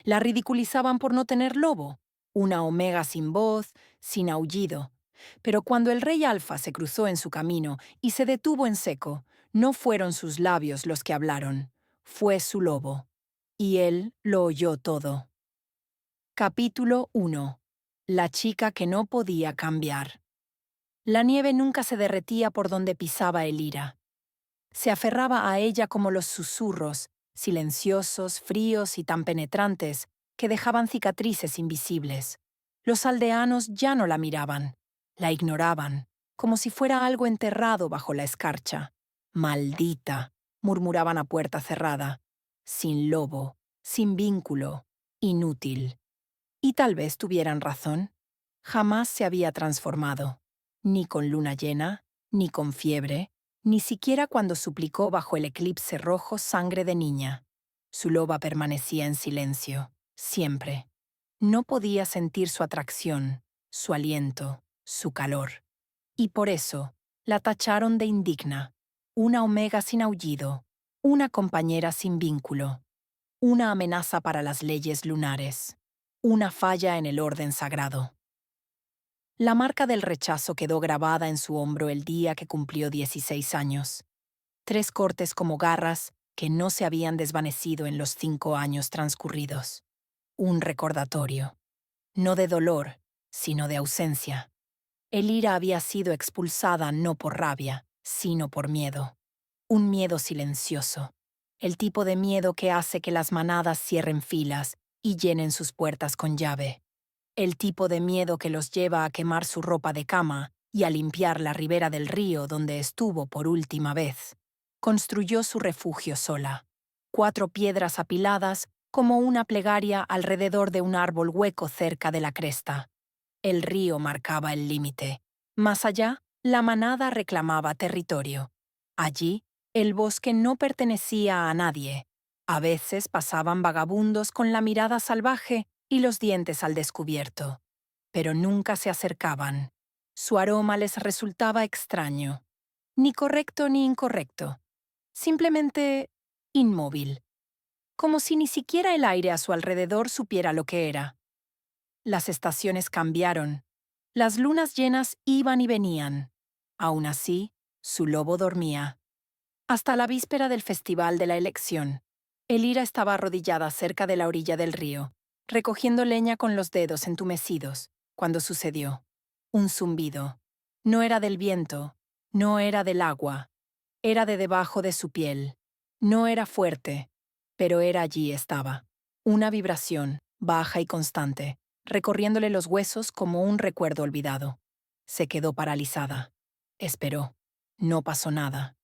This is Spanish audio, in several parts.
La ridiculizaban por no tener lobo, una omega sin voz, sin aullido. Pero cuando el rey Alfa se cruzó en su camino y se detuvo en seco, no fueron sus labios los que hablaron, fue su lobo. Y él lo oyó todo. Capítulo 1. La chica que no podía cambiar. La nieve nunca se derretía por donde pisaba Elira. Se aferraba a ella como los susurros, silenciosos, fríos y tan penetrantes, que dejaban cicatrices invisibles. Los aldeanos ya no la miraban, la ignoraban, como si fuera algo enterrado bajo la escarcha. «Maldita», murmuraban a puerta cerrada. «Sin lobo, sin vínculo, inútil». Y tal vez tuvieran razón. Jamás se había transformado, ni con luna llena, ni con fiebre, ni siquiera cuando suplicó bajo el eclipse rojo sangre de niña. Su loba permanecía en silencio, siempre. No podía sentir su atracción, su aliento, su calor. Y por eso la tacharon de indigna, una omega sin aullido, una compañera sin vínculo, una amenaza para las leyes lunares, una falla en el orden sagrado. La marca del rechazo quedó grabada en su hombro el día que cumplió 16 años. 3 cortes como garras que no se habían desvanecido en los 5 años transcurridos. Un recordatorio. No de dolor, sino de ausencia. Elira había sido expulsada no por rabia, sino por miedo. Un miedo silencioso. El tipo de miedo que hace que las manadas cierren filas y llenen sus puertas con llave. El tipo de miedo que los lleva a quemar su ropa de cama y a limpiar la ribera del río donde estuvo por última vez. Construyó su refugio sola. 4 piedras apiladas como una plegaria alrededor de un árbol hueco cerca de la cresta. El río marcaba el límite. Más allá, la manada reclamaba territorio. Allí, el bosque no pertenecía a nadie. A veces pasaban vagabundos con la mirada salvaje y los dientes al descubierto. Pero nunca se acercaban. Su aroma les resultaba extraño. Ni correcto ni incorrecto. Simplemente inmóvil. Como si ni siquiera el aire a su alrededor supiera lo que era. Las estaciones cambiaron. Las lunas llenas iban y venían. Aún así, su lobo dormía. Hasta la víspera del festival de la elección, Elira estaba arrodillada cerca de la orilla del río, recogiendo leña con los dedos entumecidos, cuando sucedió. Un zumbido. No era del viento, no era del agua, era de debajo de su piel. No era fuerte, pero allí estaba. Una vibración, baja y constante, recorriéndole los huesos como un recuerdo olvidado. Se quedó paralizada. Esperó. No pasó nada.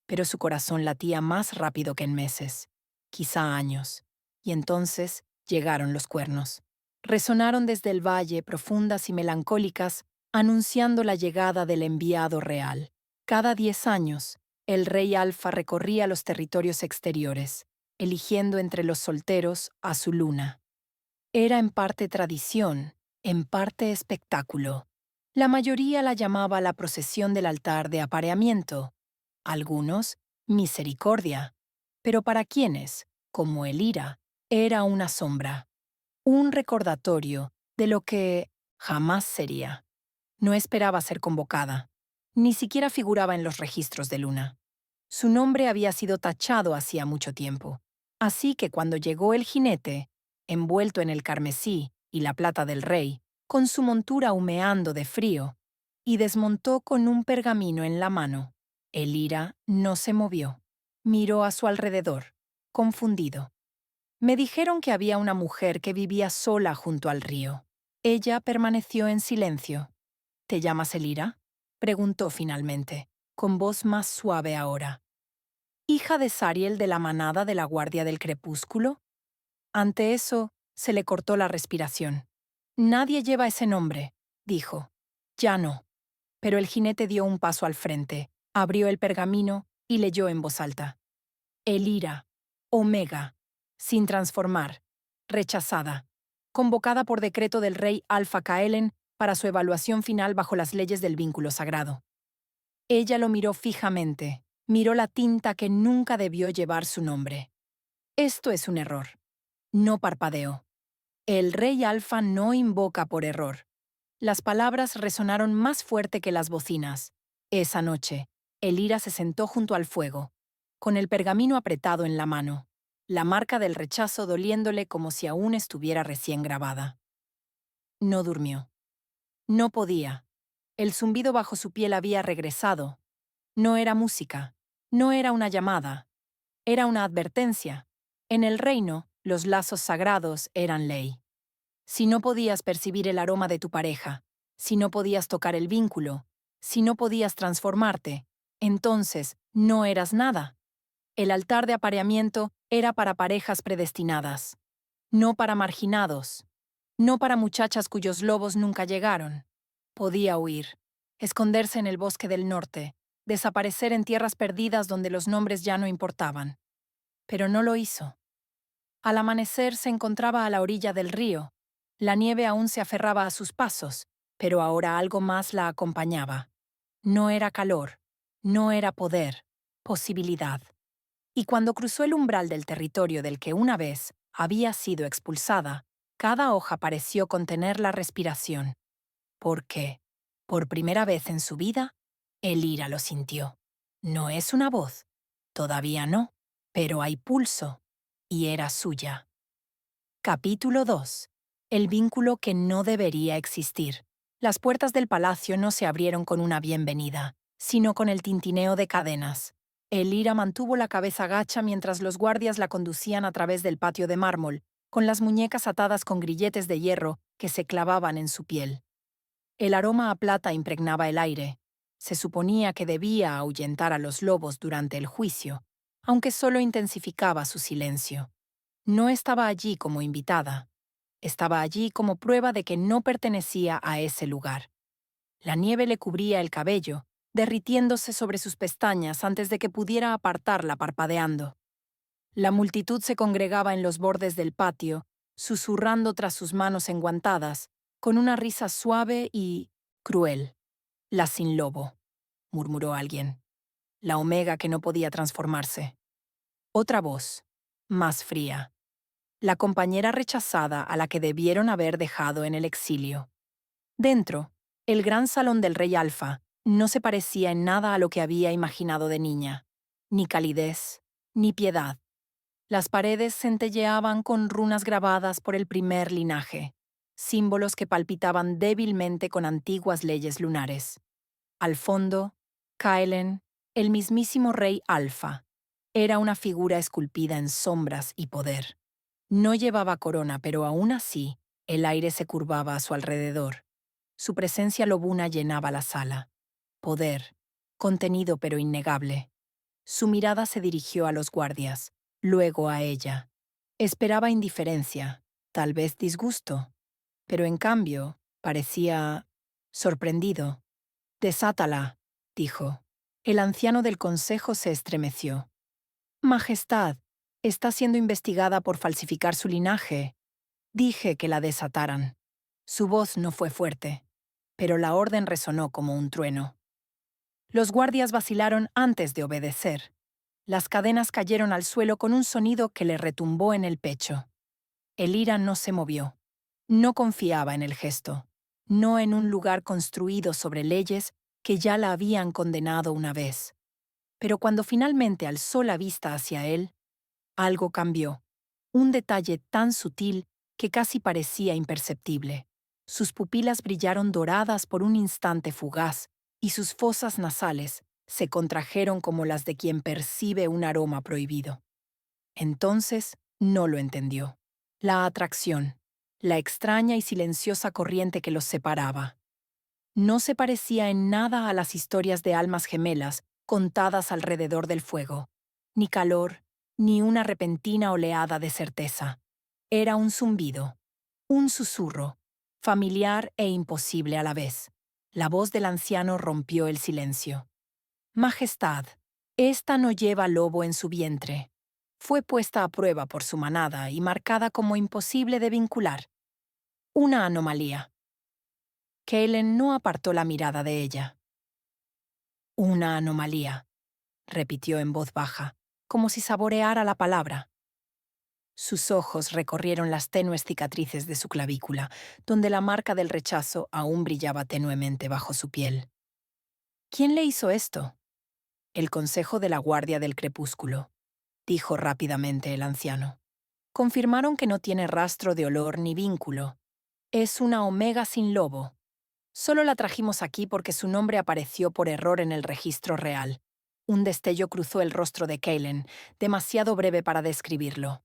Pero su corazón latía más rápido que en meses, quizá años. Y entonces llegaron los cuernos. Resonaron desde el valle, profundas y melancólicas, anunciando la llegada del enviado real. Cada 10 años, el rey Alfa recorría los territorios exteriores, eligiendo entre los solteros a su luna. Era en parte tradición, en parte espectáculo. La mayoría la llamaba la procesión del altar de apareamiento, algunos misericordia, pero para quienes, como Elira, era una sombra, un recordatorio de lo que jamás sería. No esperaba ser convocada, ni siquiera figuraba en los registros de Luna. Su nombre había sido tachado hacía mucho tiempo, así que cuando llegó el jinete, envuelto en el carmesí y la plata del rey, con su montura humeando de frío, y desmontó con un pergamino en la mano, Elira no se movió. Miró a su alrededor, confundido. Me dijeron que había una mujer que vivía sola junto al río. Ella permaneció en silencio. ¿Te llamas Elira?, preguntó finalmente, con voz más suave ahora. ¿Hija de Sariel de la manada de la Guardia del Crepúsculo? Ante eso, se le cortó la respiración. Nadie lleva ese nombre, dijo. Ya no. Pero el jinete dio un paso al frente, abrió el pergamino y leyó en voz alta. Elira, Omega, sin transformar, rechazada, convocada por decreto del rey Alfa Caelen para su evaluación final bajo las leyes del vínculo sagrado. Ella lo miró fijamente, miró la tinta que nunca debió llevar su nombre. Esto es un error. No parpadeó. El rey alfa no invoca por error. Las palabras resonaron más fuerte que las bocinas. Esa noche, Elira se sentó junto al fuego, con el pergamino apretado en la mano, la marca del rechazo doliéndole como si aún estuviera recién grabada. No durmió. No podía. El zumbido bajo su piel había regresado. No era música. No era una llamada. Era una advertencia. En el reino, los lazos sagrados eran ley. Si no podías percibir el aroma de tu pareja, si no podías tocar el vínculo, si no podías transformarte, entonces no eras nada. El altar de apareamiento era para parejas predestinadas, no para marginados, no para muchachas cuyos lobos nunca llegaron. Podía huir, esconderse en el bosque del norte, desaparecer en tierras perdidas donde los nombres ya no importaban. Pero no lo hizo. Al amanecer se encontraba a la orilla del río. La nieve aún se aferraba a sus pasos, pero ahora algo más la acompañaba. No era calor, no era poder, posibilidad. Y cuando cruzó el umbral del territorio del que una vez había sido expulsada, cada hoja pareció contener la respiración. Porque, por primera vez en su vida, Elira lo sintió. No es una voz, todavía no, pero hay pulso, y era suya. Capítulo 2. El vínculo que no debería existir. Las puertas del palacio no se abrieron con una bienvenida, sino con el tintineo de cadenas. Elira mantuvo la cabeza gacha mientras los guardias la conducían a través del patio de mármol, con las muñecas atadas con grilletes de hierro que se clavaban en su piel. El aroma a plata impregnaba el aire. Se suponía que debía ahuyentar a los lobos durante el juicio, aunque solo intensificaba su silencio. No estaba allí como invitada. Estaba allí como prueba de que no pertenecía a ese lugar. La nieve le cubría el cabello, derritiéndose sobre sus pestañas antes de que pudiera apartarla parpadeando. La multitud se congregaba en los bordes del patio, susurrando tras sus manos enguantadas, con una risa suave y cruel. La sin lobo, murmuró alguien. La omega que no podía transformarse. Otra voz, más fría. La compañera rechazada a la que debieron haber dejado en el exilio. Dentro, el gran salón del rey Alfa no se parecía en nada a lo que había imaginado de niña. Ni calidez, ni piedad. Las paredes centelleaban con runas grabadas por el primer linaje, símbolos que palpitaban débilmente con antiguas leyes lunares. Al fondo, Kaelen, el mismísimo rey Alfa, era una figura esculpida en sombras y poder. No llevaba corona, pero aún así, el aire se curvaba a su alrededor. Su presencia lobuna llenaba la sala. Poder, contenido pero innegable. Su mirada se dirigió a los guardias, luego a ella. Esperaba indiferencia, tal vez disgusto, pero en cambio parecía sorprendido. «Desátala», dijo. El anciano del consejo se estremeció. «Majestad, está siendo investigada por falsificar su linaje. Dije que la desataran». Su voz no fue fuerte, pero la orden resonó como un trueno. Los guardias vacilaron antes de obedecer. Las cadenas cayeron al suelo con un sonido que le retumbó en el pecho. Elira no se movió. No confiaba en el gesto, no en un lugar construido sobre leyes que ya la habían condenado una vez. Pero cuando finalmente alzó la vista hacia él, algo cambió. Un detalle tan sutil que casi parecía imperceptible. Sus pupilas brillaron doradas por un instante fugaz, y sus fosas nasales se contrajeron como las de quien percibe un aroma prohibido. Entonces no lo entendió. La atracción, la extraña y silenciosa corriente que los separaba. No se parecía en nada a las historias de almas gemelas contadas alrededor del fuego. Ni calor, ni una repentina oleada de certeza. Era un zumbido, un susurro, familiar e imposible a la vez. La voz del anciano rompió el silencio. «Majestad, esta no lleva lobo en su vientre. Fue puesta a prueba por su manada y marcada como imposible de vincular. Una anomalía». Kaelen no apartó la mirada de ella. «Una anomalía», repitió en voz baja, como si saboreara la palabra. Sus ojos recorrieron las tenues cicatrices de su clavícula, donde la marca del rechazo aún brillaba tenuemente bajo su piel. ¿Quién le hizo esto? El Consejo de la Guardia del Crepúsculo, dijo rápidamente el anciano. Confirmaron que no tiene rastro de olor ni vínculo. Es una omega sin lobo. Solo la trajimos aquí porque su nombre apareció por error en el registro real. Un destello cruzó el rostro de Kalen, demasiado breve para describirlo.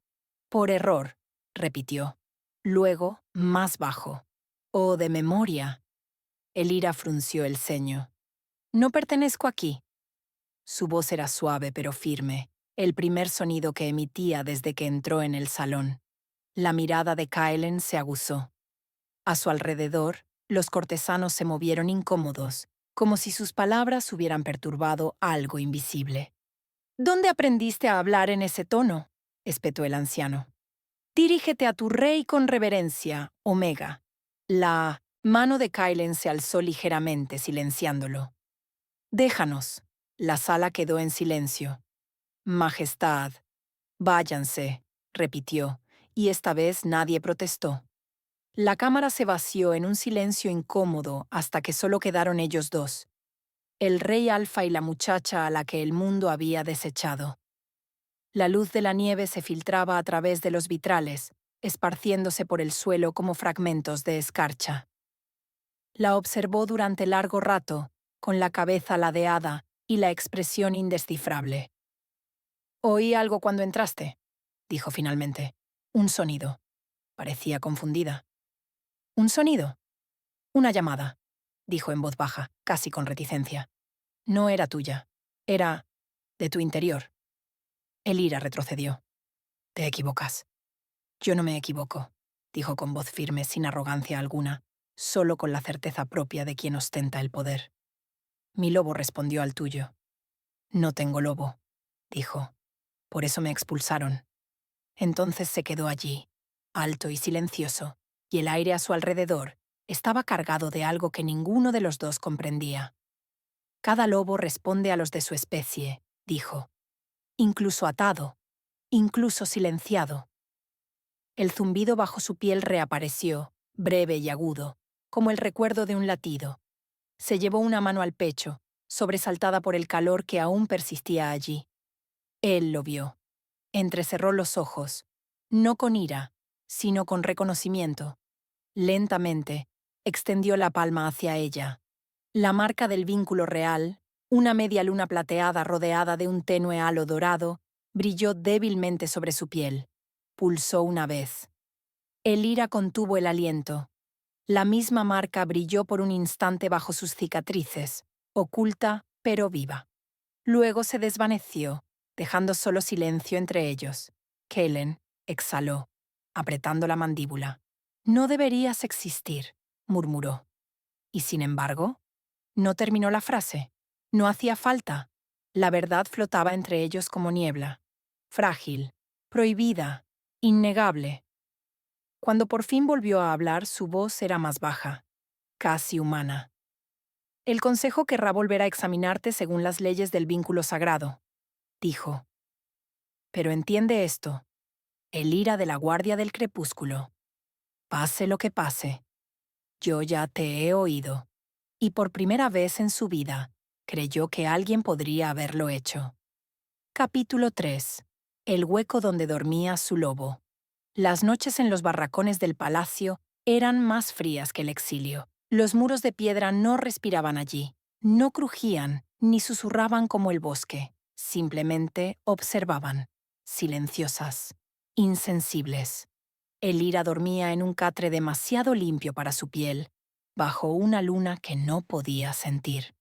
Por error, repitió. Luego, más bajo. Oh, de memoria. Elira frunció el ceño. No pertenezco aquí. Su voz era suave pero firme, el primer sonido que emitía desde que entró en el salón. La mirada de Kalen se aguzó. A su alrededor, los cortesanos se movieron incómodos, como si sus palabras hubieran perturbado algo invisible. ¿Dónde aprendiste a hablar en ese tono?, espetó el anciano. Dirígete a tu rey con reverencia, Omega. La mano de Kalen se alzó ligeramente, silenciándolo. Déjanos. La sala quedó en silencio. Majestad. Váyanse, repitió, y esta vez nadie protestó. La cámara se vació en un silencio incómodo hasta que solo quedaron ellos dos, el rey Alfa y la muchacha a la que el mundo había desechado. La luz de la nieve se filtraba a través de los vitrales, esparciéndose por el suelo como fragmentos de escarcha. La observó durante largo rato, con la cabeza ladeada y la expresión indescifrable. «Oí algo cuando entraste», dijo finalmente. «Un sonido». Parecía confundida. «¿Un sonido?» «Una llamada», dijo en voz baja, casi con reticencia. «No era tuya. Era de tu interior». Elira retrocedió. «Te equivocas». «Yo no me equivoco», dijo con voz firme, sin arrogancia alguna, solo con la certeza propia de quien ostenta el poder. «Mi lobo respondió al tuyo». «No tengo lobo», dijo. «Por eso me expulsaron». Entonces se quedó allí, alto y silencioso, y el aire a su alrededor estaba cargado de algo que ninguno de los dos comprendía. «Cada lobo responde a los de su especie», dijo. «Incluso atado, incluso silenciado». El zumbido bajo su piel reapareció, breve y agudo, como el recuerdo de un latido. Se llevó una mano al pecho, sobresaltada por el calor que aún persistía allí. Él lo vio. Entrecerró los ojos, no con ira, sino con reconocimiento. Lentamente, extendió la palma hacia ella. La marca del vínculo real, una media luna plateada rodeada de un tenue halo dorado, brilló débilmente sobre su piel. Pulsó una vez. Elira contuvo el aliento. La misma marca brilló por un instante bajo sus cicatrices, oculta pero viva. Luego se desvaneció, dejando solo silencio entre ellos. Kellen exhaló, apretando la mandíbula. «No deberías existir», murmuró. Y sin embargo, no terminó la frase. No hacía falta. La verdad flotaba entre ellos como niebla. Frágil, prohibida, innegable. Cuando por fin volvió a hablar, su voz era más baja, casi humana. «El Consejo querrá volver a examinarte según las leyes del vínculo sagrado», dijo. «Pero entiende esto. Elira de la Guardia del Crepúsculo. Pase lo que pase. Yo ya te he oído». Y por primera vez en su vida, creyó que alguien podría haberlo hecho. Capítulo 3. El hueco donde dormía su lobo. Las noches en los barracones del palacio eran más frías que el exilio. Los muros de piedra no respiraban allí, no crujían ni susurraban como el bosque. Simplemente observaban, silenciosas, insensibles. Elira dormía en un catre demasiado limpio para su piel, bajo una luna que no podía sentir.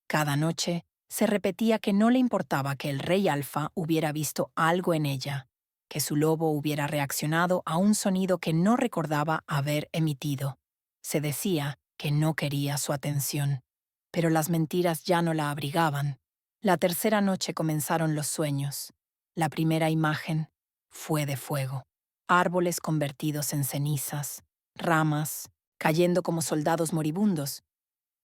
Cada noche se repetía que no le importaba que el rey Alfa hubiera visto algo en ella, que su lobo hubiera reaccionado a un sonido que no recordaba haber emitido. Se decía que no quería su atención. Pero las mentiras ya no la abrigaban. La tercera noche comenzaron los sueños. La primera imagen fue de fuego. Árboles convertidos en cenizas, ramas, cayendo como soldados moribundos.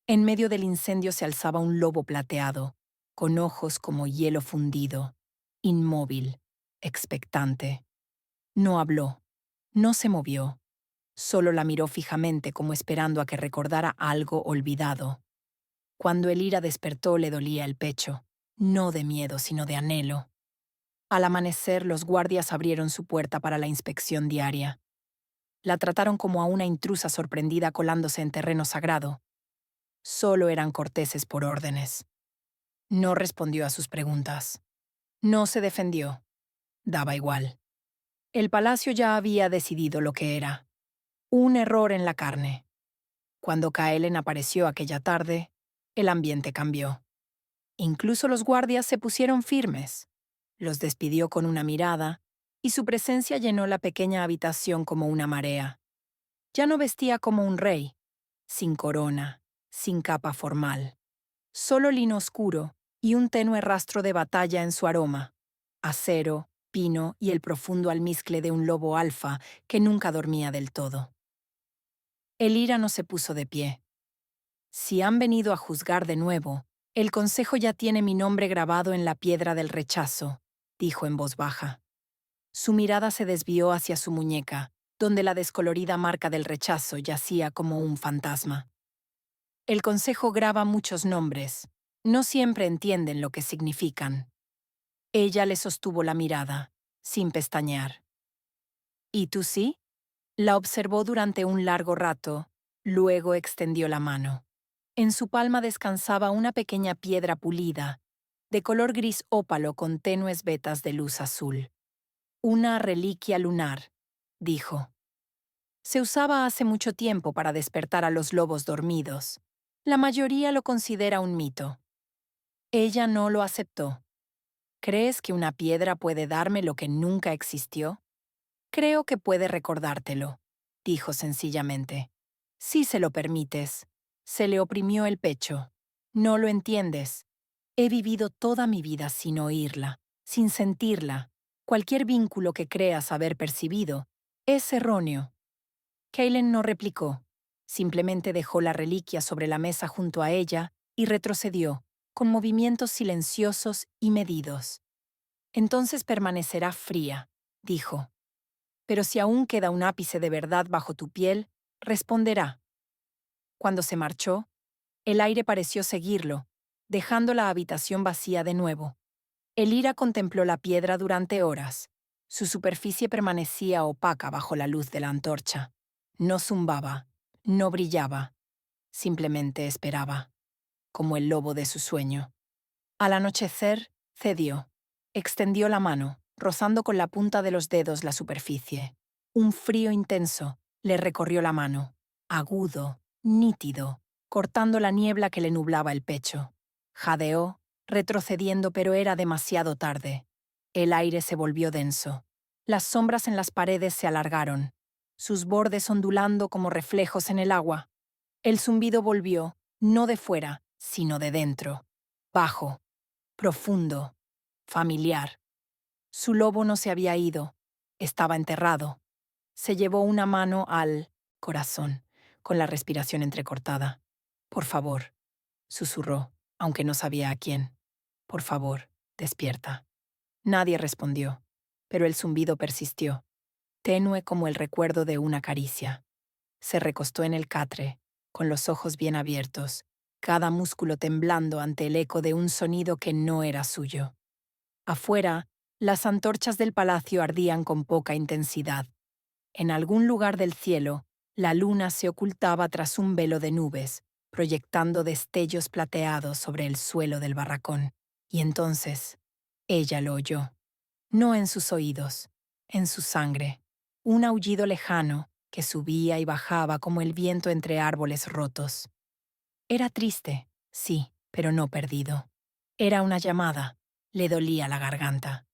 En medio del incendio se alzaba un lobo plateado, con ojos como hielo fundido, inmóvil, expectante. No habló, no se movió, solo la miró fijamente como esperando a que recordara algo olvidado. Cuando Elira despertó le dolía el pecho, no de miedo sino de anhelo. Al amanecer los guardias abrieron su puerta para la inspección diaria. La trataron como a una intrusa sorprendida colándose en terreno sagrado. Solo eran corteses por órdenes. No respondió a sus preguntas. No se defendió. Daba igual. El palacio ya había decidido lo que era. Un error en la carne. Cuando Kaelen apareció aquella tarde, el ambiente cambió. Incluso los guardias se pusieron firmes. Los despidió con una mirada, y su presencia llenó la pequeña habitación como una marea. Ya no vestía como un rey, sin corona, sin capa formal. Solo lino oscuro y un tenue rastro de batalla en su aroma. Acero, pino y el profundo almizcle de un lobo alfa que nunca dormía del todo. Elira no se puso de pie. Si han venido a juzgar de nuevo, el consejo ya tiene mi nombre grabado en la piedra del rechazo, dijo en voz baja. Su mirada se desvió hacia su muñeca, donde la descolorida marca del rechazo yacía como un fantasma. El consejo graba muchos nombres. No siempre entienden lo que significan. Ella le sostuvo la mirada, sin pestañear. ¿Y tú sí? La observó durante un largo rato, luego extendió la mano. En su palma descansaba una pequeña piedra pulida, de color gris ópalo con tenues vetas de luz azul. Una reliquia lunar, dijo. Se usaba hace mucho tiempo para despertar a los lobos dormidos. La mayoría lo considera un mito. Ella no lo aceptó. ¿Crees que una piedra puede darme lo que nunca existió? Creo que puede recordártelo, dijo sencillamente. Si se lo permites. Se le oprimió el pecho. No lo entiendes. He vivido toda mi vida sin oírla, sin sentirla. Cualquier vínculo que creas haber percibido es erróneo. Kaelen no replicó. Simplemente dejó la reliquia sobre la mesa junto a ella y retrocedió, con movimientos silenciosos y medidos. Entonces permanecerá fría, dijo. Pero si aún queda un ápice de verdad bajo tu piel, responderá. Cuando se marchó, el aire pareció seguirlo, dejando la habitación vacía de nuevo. Elira contempló la piedra durante horas. Su superficie permanecía opaca bajo la luz de la antorcha. No zumbaba, no brillaba, simplemente esperaba, como el lobo de su sueño. Al anochecer, cedió. Extendió la mano, rozando con la punta de los dedos la superficie. Un frío intenso le recorrió la mano, agudo, nítido, cortando la niebla que le nublaba el pecho. Jadeó, retrocediendo, pero era demasiado tarde. El aire se volvió denso. Las sombras en las paredes se alargaron, sus bordes ondulando como reflejos en el agua. El zumbido volvió, no de fuera, sino de dentro. Bajo, profundo, familiar. Su lobo no se había ido, estaba enterrado. Se llevó una mano al corazón, con la respiración entrecortada. Por favor, susurró, aunque no sabía a quién. Por favor, despierta. Nadie respondió, pero el zumbido persistió, tenue como el recuerdo de una caricia. Se recostó en el catre, con los ojos bien abiertos, cada músculo temblando ante el eco de un sonido que no era suyo. Afuera, las antorchas del palacio ardían con poca intensidad. En algún lugar del cielo, la luna se ocultaba tras un velo de nubes, proyectando destellos plateados sobre el suelo del barracón. Y entonces, ella lo oyó. No en sus oídos, en su sangre. Un aullido lejano que subía y bajaba como el viento entre árboles rotos. Era triste, sí, pero no perdido. Era una llamada. Le dolía la garganta.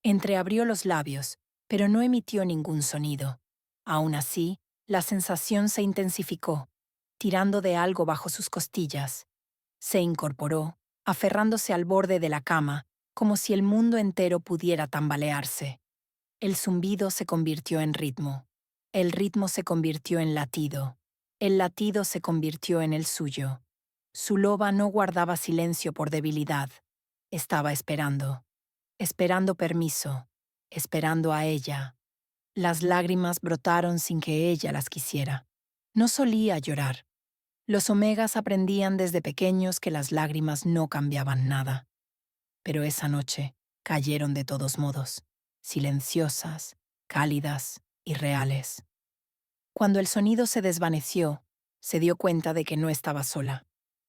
Entreabrió los labios, pero no emitió ningún sonido. Aún así, la sensación se intensificó, tirando de algo bajo sus costillas. Se incorporó, aferrándose al borde de la cama, como si el mundo entero pudiera tambalearse. El zumbido se convirtió en ritmo. El ritmo se convirtió en latido. El latido se convirtió en el suyo. Su loba no guardaba silencio por debilidad. Estaba esperando. Esperando permiso. Esperando a ella. Las lágrimas brotaron sin que ella las quisiera. No solía llorar. Los omegas aprendían desde pequeños que las lágrimas no cambiaban nada. Pero esa noche cayeron de todos modos, silenciosas, cálidas y reales. Cuando el sonido se desvaneció, se dio cuenta de que no estaba sola.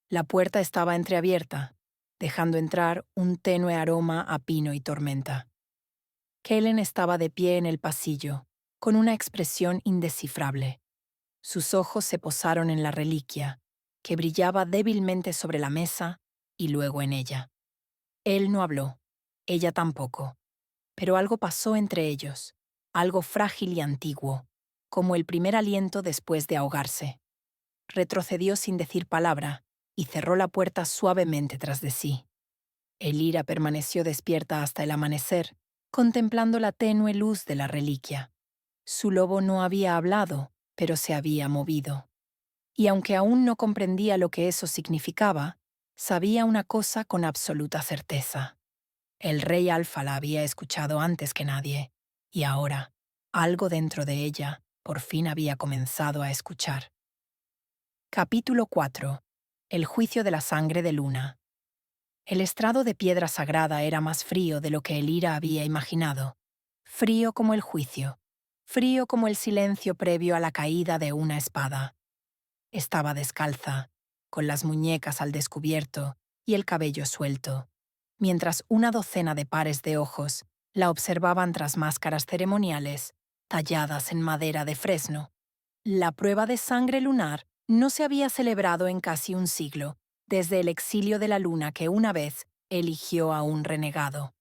La puerta estaba entreabierta, dejando entrar un tenue aroma a pino y tormenta. Kellen estaba de pie en el pasillo, con una expresión indescifrable. Sus ojos se posaron en la reliquia, que brillaba débilmente sobre la mesa y luego en ella. Él no habló, ella tampoco, pero algo pasó entre ellos, algo frágil y antiguo, como el primer aliento después de ahogarse. Retrocedió sin decir palabra y cerró la puerta suavemente tras de sí. Elira permaneció despierta hasta el amanecer, contemplando la tenue luz de la reliquia. Su lobo no había hablado, pero se había movido. Y aunque aún no comprendía lo que eso significaba, sabía una cosa con absoluta certeza. El rey Alfa la había escuchado antes que nadie, y ahora, algo dentro de ella por fin había comenzado a escuchar. Capítulo 4. El juicio de la sangre de Luna. El estrado de piedra sagrada era más frío de lo que Elira había imaginado. Frío como el juicio. Frío como el silencio previo a la caída de una espada. Estaba descalza, con las muñecas al descubierto y el cabello suelto, mientras una docena de pares de ojos la observaban tras máscaras ceremoniales talladas en madera de fresno. La prueba de sangre lunar no se había celebrado en casi un siglo, desde el exilio de la luna que una vez eligió a un renegado.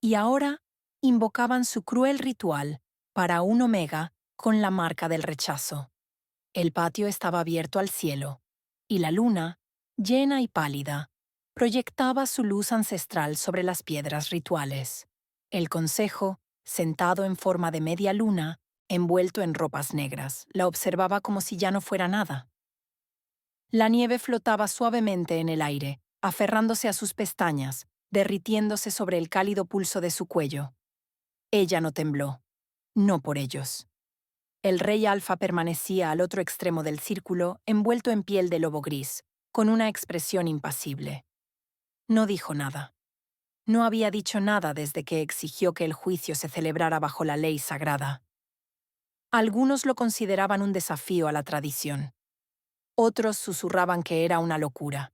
Y ahora invocaban su cruel ritual para un omega con la marca del rechazo. El patio estaba abierto al cielo, y la luna, llena y pálida, proyectaba su luz ancestral sobre las piedras rituales. El consejo, sentado en forma de media luna, envuelto en ropas negras, la observaba como si ya no fuera nada. La nieve flotaba suavemente en el aire, aferrándose a sus pestañas, derritiéndose sobre el cálido pulso de su cuello. Ella no tembló, no por ellos. El rey Alfa permanecía al otro extremo del círculo, envuelto en piel de lobo gris, con una expresión impasible. No dijo nada. No había dicho nada desde que exigió que el juicio se celebrara bajo la ley sagrada. Algunos lo consideraban un desafío a la tradición. Otros susurraban que era una locura,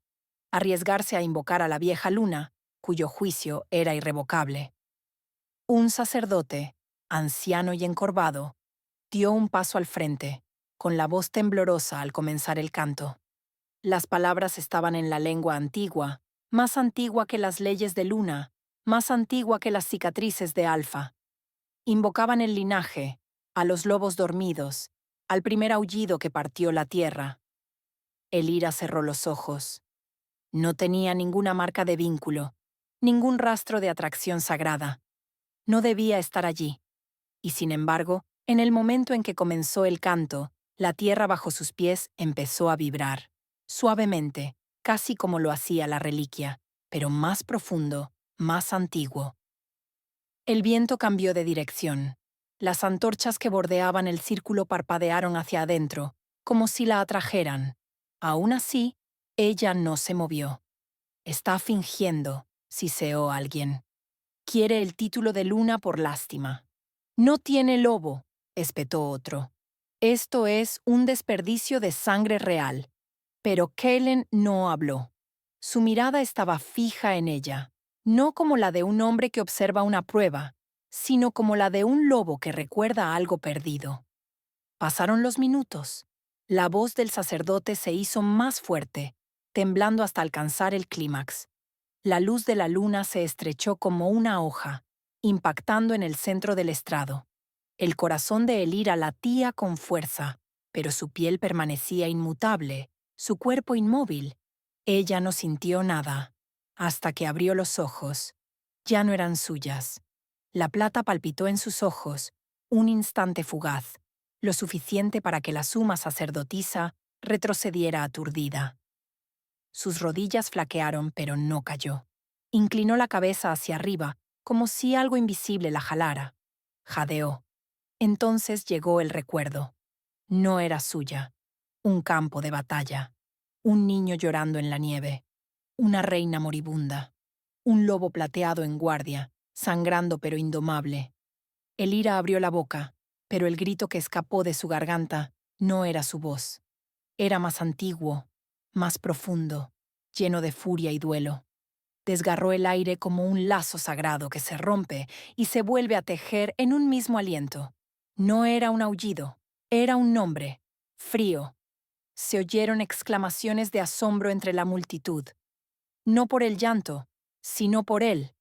arriesgarse a invocar a la vieja luna, cuyo juicio era irrevocable. Un sacerdote, anciano y encorvado, dio un paso al frente, con la voz temblorosa al comenzar el canto. Las palabras estaban en la lengua antigua, más antigua que las leyes de Luna, más antigua que las cicatrices de Alfa. Invocaban el linaje, a los lobos dormidos, al primer aullido que partió la tierra. Elira cerró los ojos. No tenía ninguna marca de vínculo, ningún rastro de atracción sagrada. No debía estar allí. Y sin embargo, en el momento en que comenzó el canto, la tierra bajo sus pies empezó a vibrar, suavemente, casi como lo hacía la reliquia, pero más profundo, más antiguo. El viento cambió de dirección. Las antorchas que bordeaban el círculo parpadearon hacia adentro, como si la atrajeran. Aún así, ella no se movió. Está fingiendo, siseó alguien. Quiere el título de luna por lástima. No tiene lobo, espetó otro. Esto es un desperdicio de sangre real. Pero Kellen no habló. Su mirada estaba fija en ella, no como la de un hombre que observa una prueba, sino como la de un lobo que recuerda algo perdido. Pasaron los minutos. La voz del sacerdote se hizo más fuerte, temblando hasta alcanzar el clímax. La luz de la luna se estrechó como una hoja, impactando en el centro del estrado. El corazón de Elira latía con fuerza, pero su piel permanecía inmutable, su cuerpo inmóvil. Ella no sintió nada, hasta que abrió los ojos. Ya no eran suyas. La plata palpitó en sus ojos, un instante fugaz, lo suficiente para que la suma sacerdotisa retrocediera aturdida. Sus rodillas flaquearon, pero no cayó. Inclinó la cabeza hacia arriba, como si algo invisible la jalara. Jadeó. Entonces llegó el recuerdo. No era suya. Un campo de batalla. Un niño llorando en la nieve. Una reina moribunda. Un lobo plateado en guardia, sangrando pero indomable. Elira abrió la boca, pero el grito que escapó de su garganta no era su voz. Era más antiguo, más profundo, lleno de furia y duelo. Desgarró el aire como un lazo sagrado que se rompe y se vuelve a tejer en un mismo aliento. No era un aullido, era un nombre, frío. Se oyeron exclamaciones de asombro entre la multitud. No por el llanto, sino por él.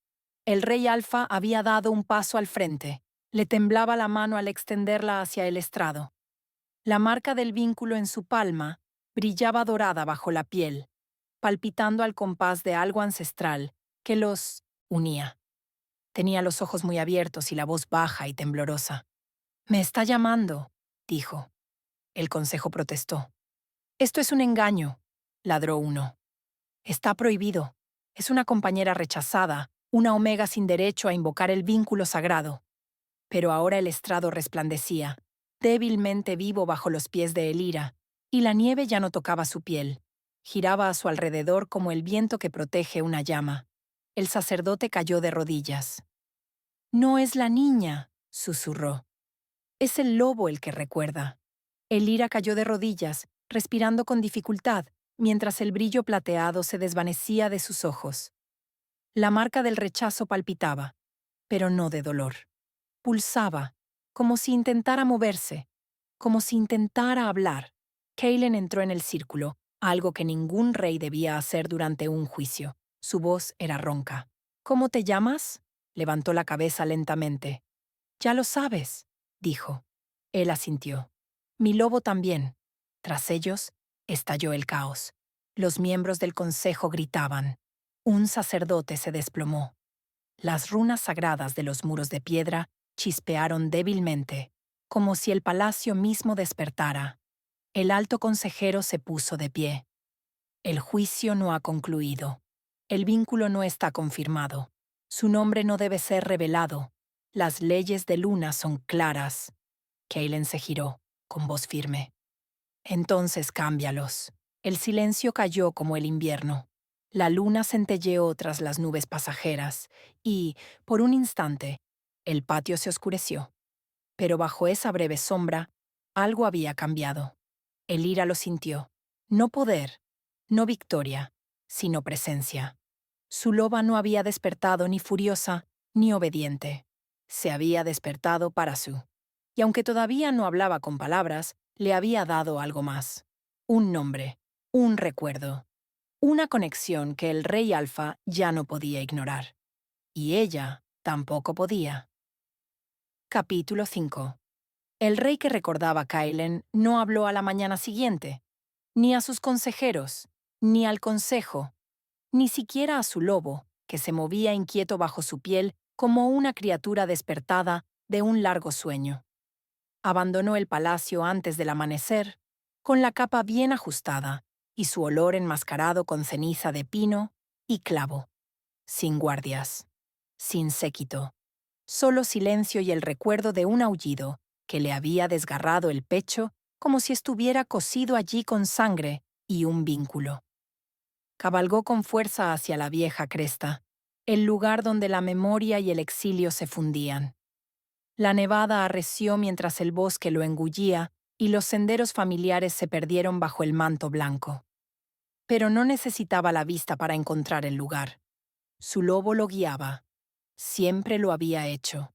El rey Alfa había dado un paso al frente. Le temblaba la mano al extenderla hacia el estrado. La marca del vínculo en su palma brillaba dorada bajo la piel, palpitando al compás de algo ancestral que los unía. Tenía los ojos muy abiertos y la voz baja y temblorosa. «Me está llamando», dijo. El consejo protestó. «Esto es un engaño», ladró uno. «Está prohibido. Es una compañera rechazada, una omega sin derecho a invocar el vínculo sagrado». Pero ahora el estrado resplandecía, débilmente vivo bajo los pies de Elira, y la nieve ya no tocaba su piel. Giraba a su alrededor como el viento que protege una llama. El sacerdote cayó de rodillas. «No es la niña», susurró. «Es el lobo el que recuerda». Elira cayó de rodillas, respirando con dificultad, mientras el brillo plateado se desvanecía de sus ojos. La marca del rechazo palpitaba, pero no de dolor. Pulsaba, como si intentara moverse, como si intentara hablar. Kaelen entró en el círculo, algo que ningún rey debía hacer durante un juicio. Su voz era ronca. «¿Cómo te llamas?», levantó la cabeza lentamente. «Ya lo sabes», dijo. Él asintió. «Mi lobo también». Tras ellos, estalló el caos. Los miembros del consejo gritaban. Un sacerdote se desplomó. Las runas sagradas de los muros de piedra chispearon débilmente, como si el palacio mismo despertara. El alto consejero se puso de pie. «El juicio no ha concluido. El vínculo no está confirmado. Su nombre no debe ser revelado. Las leyes de Luna son claras». Kaelen se giró, con voz firme. «Entonces cámbialos». El silencio cayó como el invierno. La luna centelleó tras las nubes pasajeras y, por un instante, el patio se oscureció. Pero bajo esa breve sombra, algo había cambiado. Elira lo sintió. No poder, no victoria, sino presencia. Su loba no había despertado ni furiosa ni obediente. Se había despertado para su. Y aunque todavía no hablaba con palabras, le había dado algo más. Un nombre, un recuerdo. Una conexión que el rey Alfa ya no podía ignorar. Y ella tampoco podía. Capítulo 5. El rey que recordaba a Kaelen no habló a la mañana siguiente, ni a sus consejeros, ni al consejo, ni siquiera a su lobo, que se movía inquieto bajo su piel como una criatura despertada de un largo sueño. Abandonó el palacio antes del amanecer, con la capa bien ajustada y su olor enmascarado con ceniza de pino y clavo, sin guardias, sin séquito, solo silencio y el recuerdo de un aullido que le había desgarrado el pecho como si estuviera cosido allí con sangre y un vínculo. Cabalgó con fuerza hacia la vieja cresta, el lugar donde la memoria y el exilio se fundían. La nevada arreció mientras el bosque lo engullía y los senderos familiares se perdieron bajo el manto blanco. Pero no necesitaba la vista para encontrar el lugar. Su lobo lo guiaba. Siempre lo había hecho.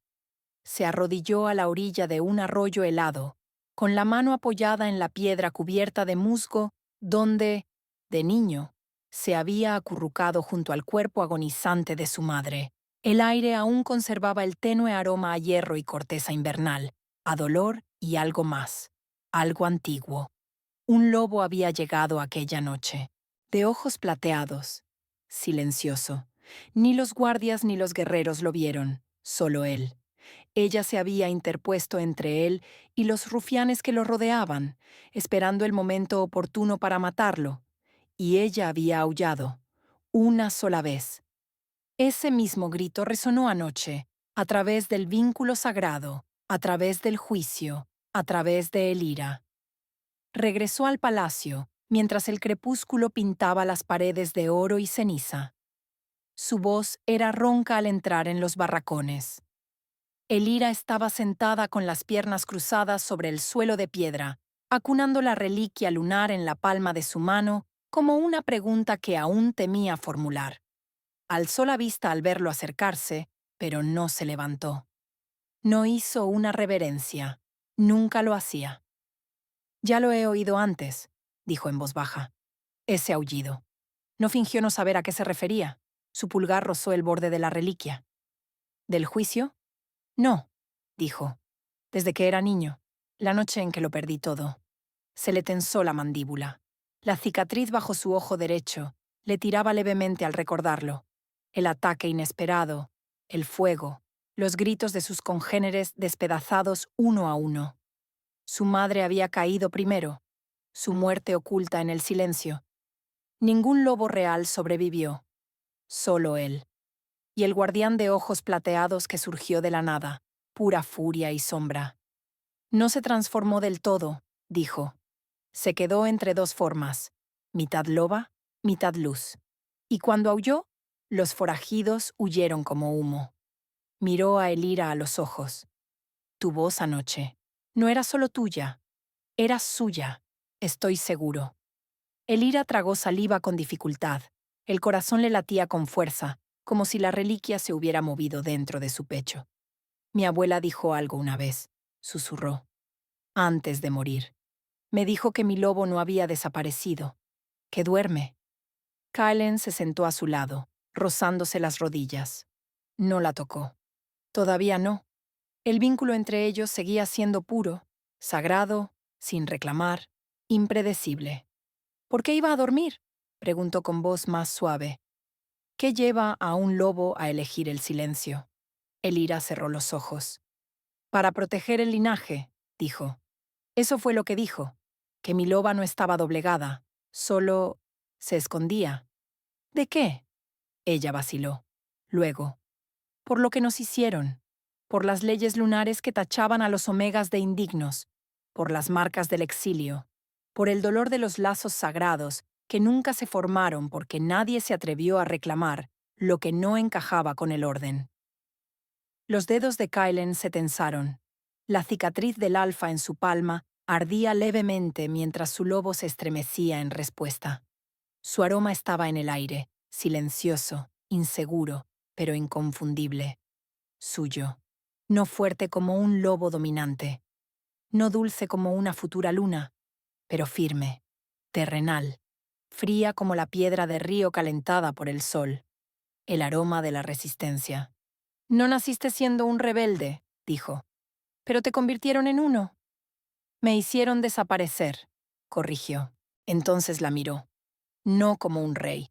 Se arrodilló a la orilla de un arroyo helado, con la mano apoyada en la piedra cubierta de musgo, donde, de niño, se había acurrucado junto al cuerpo agonizante de su madre. El aire aún conservaba el tenue aroma a hierro y corteza invernal, a dolor y algo más, algo antiguo. Un lobo había llegado aquella noche, de ojos plateados, silencioso. Ni los guardias ni los guerreros lo vieron, solo él. Ella se había interpuesto entre él y los rufianes que lo rodeaban, esperando el momento oportuno para matarlo, y ella había aullado, una sola vez. Ese mismo grito resonó anoche, a través del vínculo sagrado, a través del juicio, a través de Elira. Regresó al palacio, mientras el crepúsculo pintaba las paredes de oro y ceniza. Su voz era ronca al entrar en los barracones. Elira estaba sentada con las piernas cruzadas sobre el suelo de piedra, acunando la reliquia lunar en la palma de su mano como una pregunta que aún temía formular. Alzó la vista al verlo acercarse, pero no se levantó. No hizo una reverencia. Nunca lo hacía. «Ya lo he oído antes», dijo en voz baja. Ese aullido. No fingió no saber a qué se refería. Su pulgar rozó el borde de la reliquia. «¿Del juicio?» «No», dijo. «Desde que era niño, la noche en que lo perdí todo». Se le tensó la mandíbula. La cicatriz bajo su ojo derecho le tiraba levemente al recordarlo. El ataque inesperado, el fuego, los gritos de sus congéneres despedazados uno a uno. Su madre había caído primero, su muerte oculta en el silencio. Ningún lobo real sobrevivió, solo él. Y el guardián de ojos plateados que surgió de la nada, pura furia y sombra. No se transformó del todo, dijo. Se quedó entre dos formas, mitad loba, mitad luz. Y cuando aulló, los forajidos huyeron como humo. Miró a Elira a los ojos. Tu voz anoche no era solo tuya, era suya, estoy seguro. Elira tragó saliva con dificultad. El corazón le latía con fuerza, como si la reliquia se hubiera movido dentro de su pecho. Mi abuela dijo algo una vez, susurró. Antes de morir. Me dijo que mi lobo no había desaparecido, que duerme. Kaelen se sentó a su lado, rozándose las rodillas. No la tocó. Todavía no. El vínculo entre ellos seguía siendo puro, sagrado, sin reclamar, impredecible. ¿Por qué iba a dormir?, preguntó con voz más suave. ¿Qué lleva a un lobo a elegir el silencio? Elira cerró los ojos. Para proteger el linaje, dijo. Eso fue lo que dijo, que mi loba no estaba doblegada, solo se escondía. ¿De qué? Ella vaciló. Luego, por lo que nos hicieron, por las leyes lunares que tachaban a los omegas de indignos, por las marcas del exilio, por el dolor de los lazos sagrados que nunca se formaron porque nadie se atrevió a reclamar lo que no encajaba con el orden. Los dedos de Kaelen se tensaron. La cicatriz del alfa en su palma ardía levemente mientras su lobo se estremecía en respuesta. Su aroma estaba en el aire, silencioso, inseguro, pero inconfundible. Suyo. No fuerte como un lobo dominante. No dulce como una futura luna, pero firme, terrenal, fría como la piedra de río calentada por el sol. El aroma de la resistencia. No naciste siendo un rebelde, dijo, pero te convirtieron en uno. Me hicieron desaparecer, corrigió. Entonces la miró. No como un rey,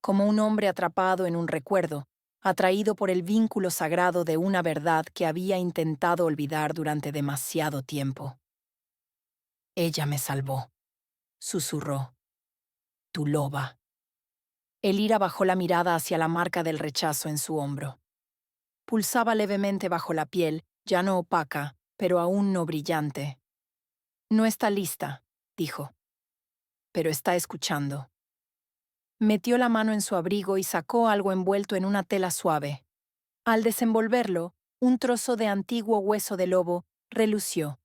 como un hombre atrapado en un recuerdo, atraído por el vínculo sagrado de una verdad que había intentado olvidar durante demasiado tiempo. Ella me salvó, susurró. Tu loba. Elira bajó la mirada hacia la marca del rechazo en su hombro. Pulsaba levemente bajo la piel, ya no opaca, pero aún no brillante. No está lista, dijo, pero está escuchando. Metió la mano en su abrigo y sacó algo envuelto en una tela suave. Al desenvolverlo, un trozo de antiguo hueso de lobo relució,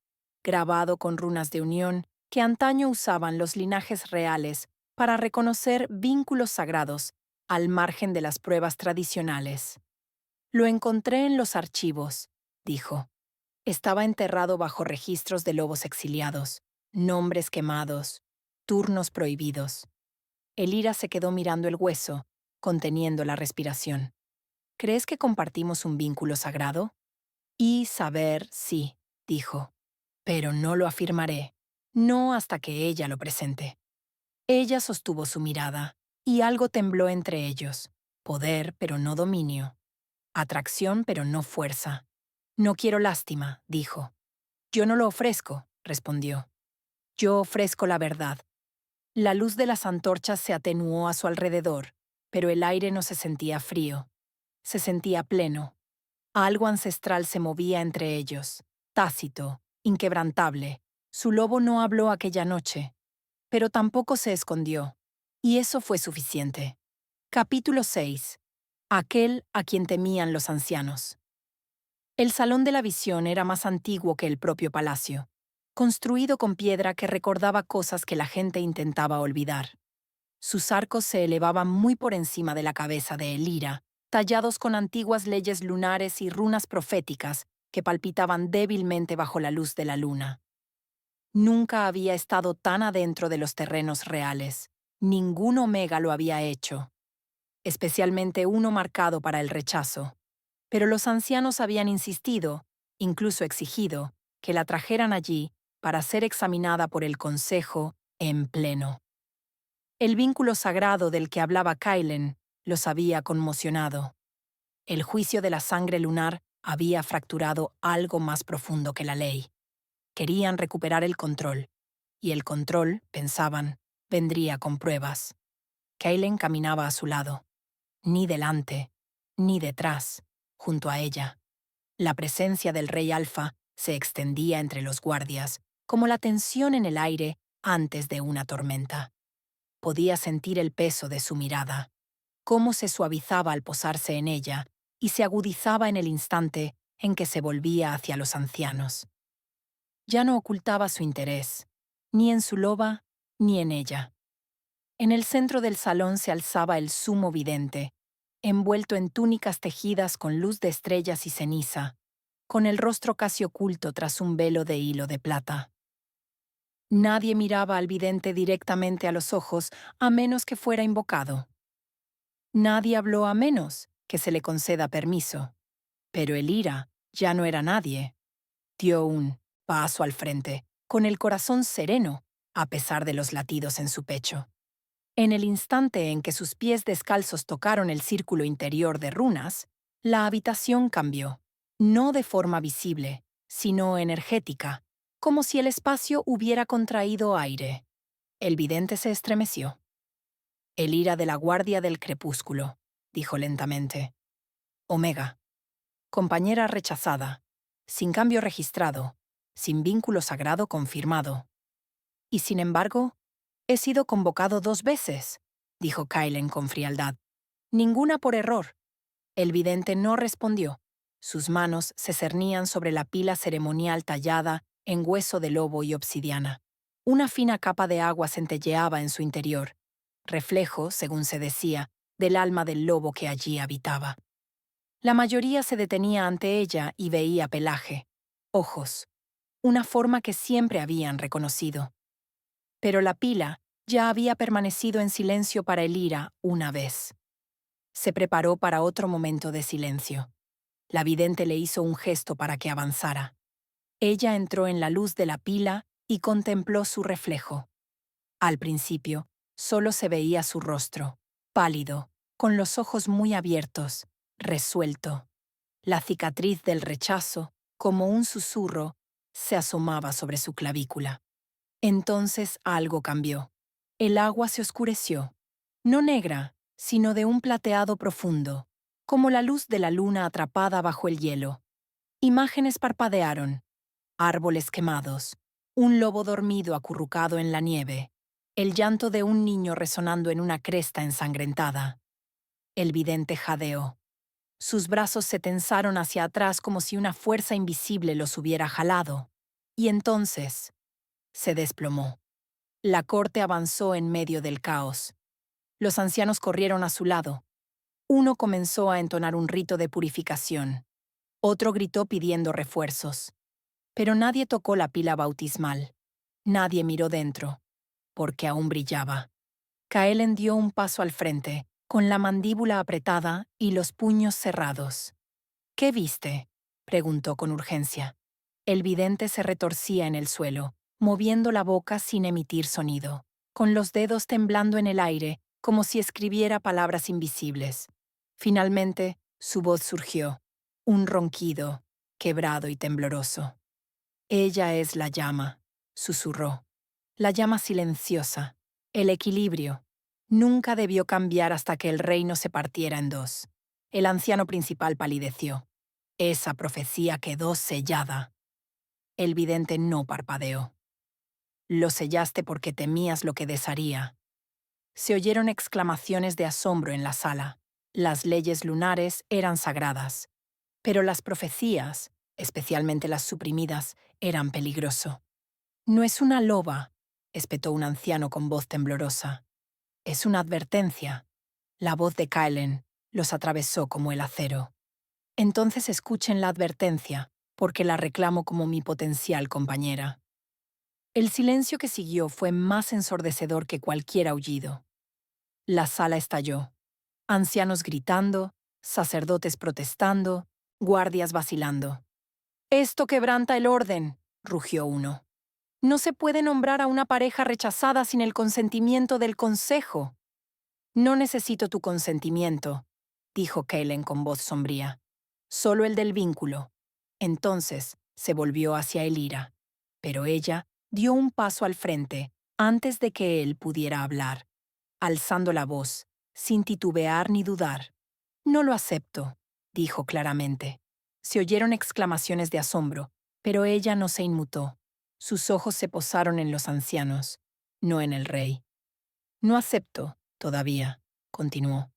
grabado con runas de unión que antaño usaban los linajes reales para reconocer vínculos sagrados al margen de las pruebas tradicionales. Lo encontré en los archivos, dijo. Estaba enterrado bajo registros de lobos exiliados, nombres quemados, turnos prohibidos. Elira se quedó mirando el hueso, conteniendo la respiración. ¿Crees que compartimos un vínculo sagrado? Y saber, sí, dijo. Pero no lo afirmaré, no hasta que ella lo presente. Ella sostuvo su mirada, y algo tembló entre ellos. Poder, pero no dominio. Atracción, pero no fuerza. No quiero lástima, dijo. Yo no lo ofrezco, respondió. Yo ofrezco la verdad. La luz de las antorchas se atenuó a su alrededor, pero el aire no se sentía frío. Se sentía pleno. Algo ancestral se movía entre ellos. tácito, inquebrantable. Su lobo no habló aquella noche, pero tampoco se escondió, y eso fue suficiente. Capítulo 6. Aquel a quien temían los ancianos. El Salón de la Visión era más antiguo que el propio palacio, construido con piedra que recordaba cosas que la gente intentaba olvidar. Sus arcos se elevaban muy por encima de la cabeza de Elira, tallados con antiguas leyes lunares y runas proféticas que palpitaban débilmente bajo la luz de la luna. Nunca había estado tan adentro de los terrenos reales. Ningún Omega lo había hecho, especialmente uno marcado para el rechazo. Pero los ancianos habían insistido, incluso exigido, que la trajeran allí para ser examinada por el Consejo en pleno. El vínculo sagrado del que hablaba Kylen los había conmocionado. El juicio de la sangre lunar había fracturado algo más profundo que la ley. Querían recuperar el control, y el control, pensaban, vendría con pruebas. Kylen caminaba a su lado, ni delante, ni detrás, junto a ella. La presencia del rey Alfa se extendía entre los guardias, como la tensión en el aire antes de una tormenta. Podía sentir el peso de su mirada, cómo se suavizaba al posarse en ella y se agudizaba en el instante en que se volvía hacia los ancianos. Ya no ocultaba su interés, ni en su loba, ni en ella. En el centro del salón se alzaba el sumo vidente, envuelto en túnicas tejidas con luz de estrellas y ceniza, con el rostro casi oculto tras un velo de hilo de plata. Nadie miraba al vidente directamente a los ojos a menos que fuera invocado. Nadie habló a menos que se le conceda permiso. Pero Elira ya no era nadie. Dio un paso al frente, con el corazón sereno, a pesar de los latidos en su pecho. En el instante en que sus pies descalzos tocaron el círculo interior de runas, la habitación cambió, no de forma visible, sino energética, como si el espacio hubiera contraído aire. El vidente se estremeció. Elira de la Guardia del Crepúsculo, dijo lentamente. Omega. Compañera rechazada, sin cambio registrado, sin vínculo sagrado confirmado. Y sin embargo, he sido convocado 2 veces, dijo Kylen con frialdad. Ninguna por error. El vidente no respondió. Sus manos se cernían sobre la pila ceremonial tallada en hueso de lobo y obsidiana. Una fina capa de agua centelleaba en su interior, reflejo, según se decía, del alma del lobo que allí habitaba. La mayoría se detenía ante ella y veía pelaje, ojos, una forma que siempre habían reconocido. Pero la pila ya había permanecido en silencio para Elira una vez. Se preparó para otro momento de silencio. La vidente le hizo un gesto para que avanzara. Ella entró en la luz de la pila y contempló su reflejo. Al principio, solo se veía su rostro, pálido, con los ojos muy abiertos, resuelto. La cicatriz del rechazo, como un susurro, se asomaba sobre su clavícula. Entonces algo cambió. El agua se oscureció, no negra, sino de un plateado profundo, como la luz de la luna atrapada bajo el hielo. Imágenes parpadearon, árboles quemados, un lobo dormido acurrucado en la nieve, el llanto de un niño resonando en una cresta ensangrentada. El vidente jadeó. Sus brazos se tensaron hacia atrás como si una fuerza invisible los hubiera jalado. Y entonces se desplomó. La corte avanzó en medio del caos. Los ancianos corrieron a su lado. Uno comenzó a entonar un rito de purificación. Otro gritó pidiendo refuerzos. Pero nadie tocó la pila bautismal. Nadie miró dentro, porque aún brillaba. Kaelen dio un paso al frente, con la mandíbula apretada y los puños cerrados. ¿Qué viste?, preguntó con urgencia. El vidente se retorcía en el suelo, moviendo la boca sin emitir sonido, con los dedos temblando en el aire, como si escribiera palabras invisibles. Finalmente, su voz surgió, un ronquido, quebrado y tembloroso. Ella es la llama, susurró. La llama silenciosa, el equilibrio. Nunca debió cambiar hasta que el reino se partiera en 2. El anciano principal palideció. Esa profecía quedó sellada. El vidente no parpadeó. Lo sellaste porque temías lo que desharía. Se oyeron exclamaciones de asombro en la sala. Las leyes lunares eran sagradas, pero las profecías, especialmente las suprimidas, eran peligroso. No es una loba, espetó un anciano con voz temblorosa. Es una advertencia. La voz de Kaelen los atravesó como el acero. Entonces escuchen la advertencia, porque la reclamo como mi potencial compañera. El silencio que siguió fue más ensordecedor que cualquier aullido. La sala estalló. Ancianos gritando, sacerdotes protestando, guardias vacilando. «Esto quebranta el orden», rugió uno. «No se puede nombrar a una pareja rechazada sin el consentimiento del consejo». «No necesito tu consentimiento», dijo Kaelen con voz sombría. «Solo el del vínculo». Entonces se volvió hacia Elira, pero ella dio un paso al frente antes de que él pudiera hablar, alzando la voz, sin titubear ni dudar. «No lo acepto», dijo claramente. Se oyeron exclamaciones de asombro, pero ella no se inmutó. Sus ojos se posaron en los ancianos, no en el rey. «No acepto, todavía», continuó,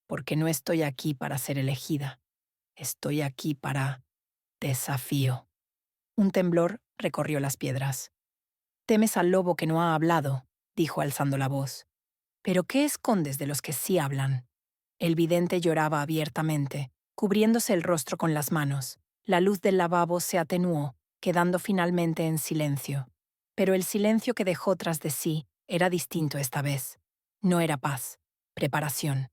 «porque no estoy aquí para ser elegida. Estoy aquí para desafío». Un temblor recorrió las piedras. «Temes al lobo que no ha hablado», dijo alzando la voz. «¿Pero qué escondes de los que sí hablan?» El vidente lloraba abiertamente, cubriéndose el rostro con las manos. La luz del lavabo se atenuó, quedando finalmente en silencio. Pero el silencio que dejó tras de sí era distinto esta vez. No era paz, preparación,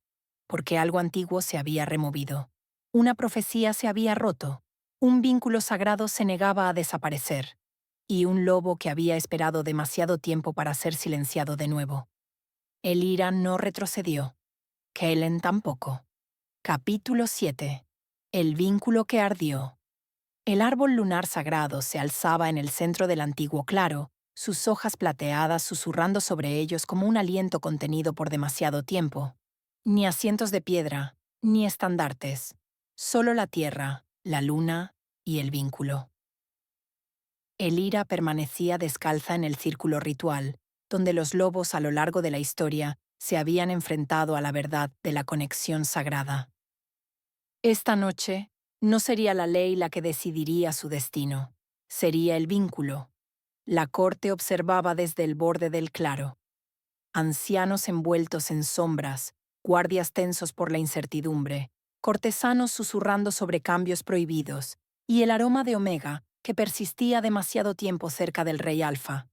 porque algo antiguo se había removido. Una profecía se había roto, un vínculo sagrado se negaba a desaparecer, y un lobo que había esperado demasiado tiempo para ser silenciado de nuevo. Elira no retrocedió. Kaelen tampoco. Capítulo 7. El vínculo que ardió. El árbol lunar sagrado se alzaba en el centro del antiguo claro, sus hojas plateadas susurrando sobre ellos como un aliento contenido por demasiado tiempo. Ni asientos de piedra, ni estandartes. Solo la tierra, la luna y el vínculo. Elira permanecía descalza en el círculo ritual, donde los lobos a lo largo de la historia se habían enfrentado a la verdad de la conexión sagrada. Esta noche no sería la ley la que decidiría su destino, sería el vínculo. La corte observaba desde el borde del claro. Ancianos envueltos en sombras, guardias tensos por la incertidumbre, cortesanos susurrando sobre cambios prohibidos, y el aroma de Omega que persistía demasiado tiempo cerca del rey Alfa.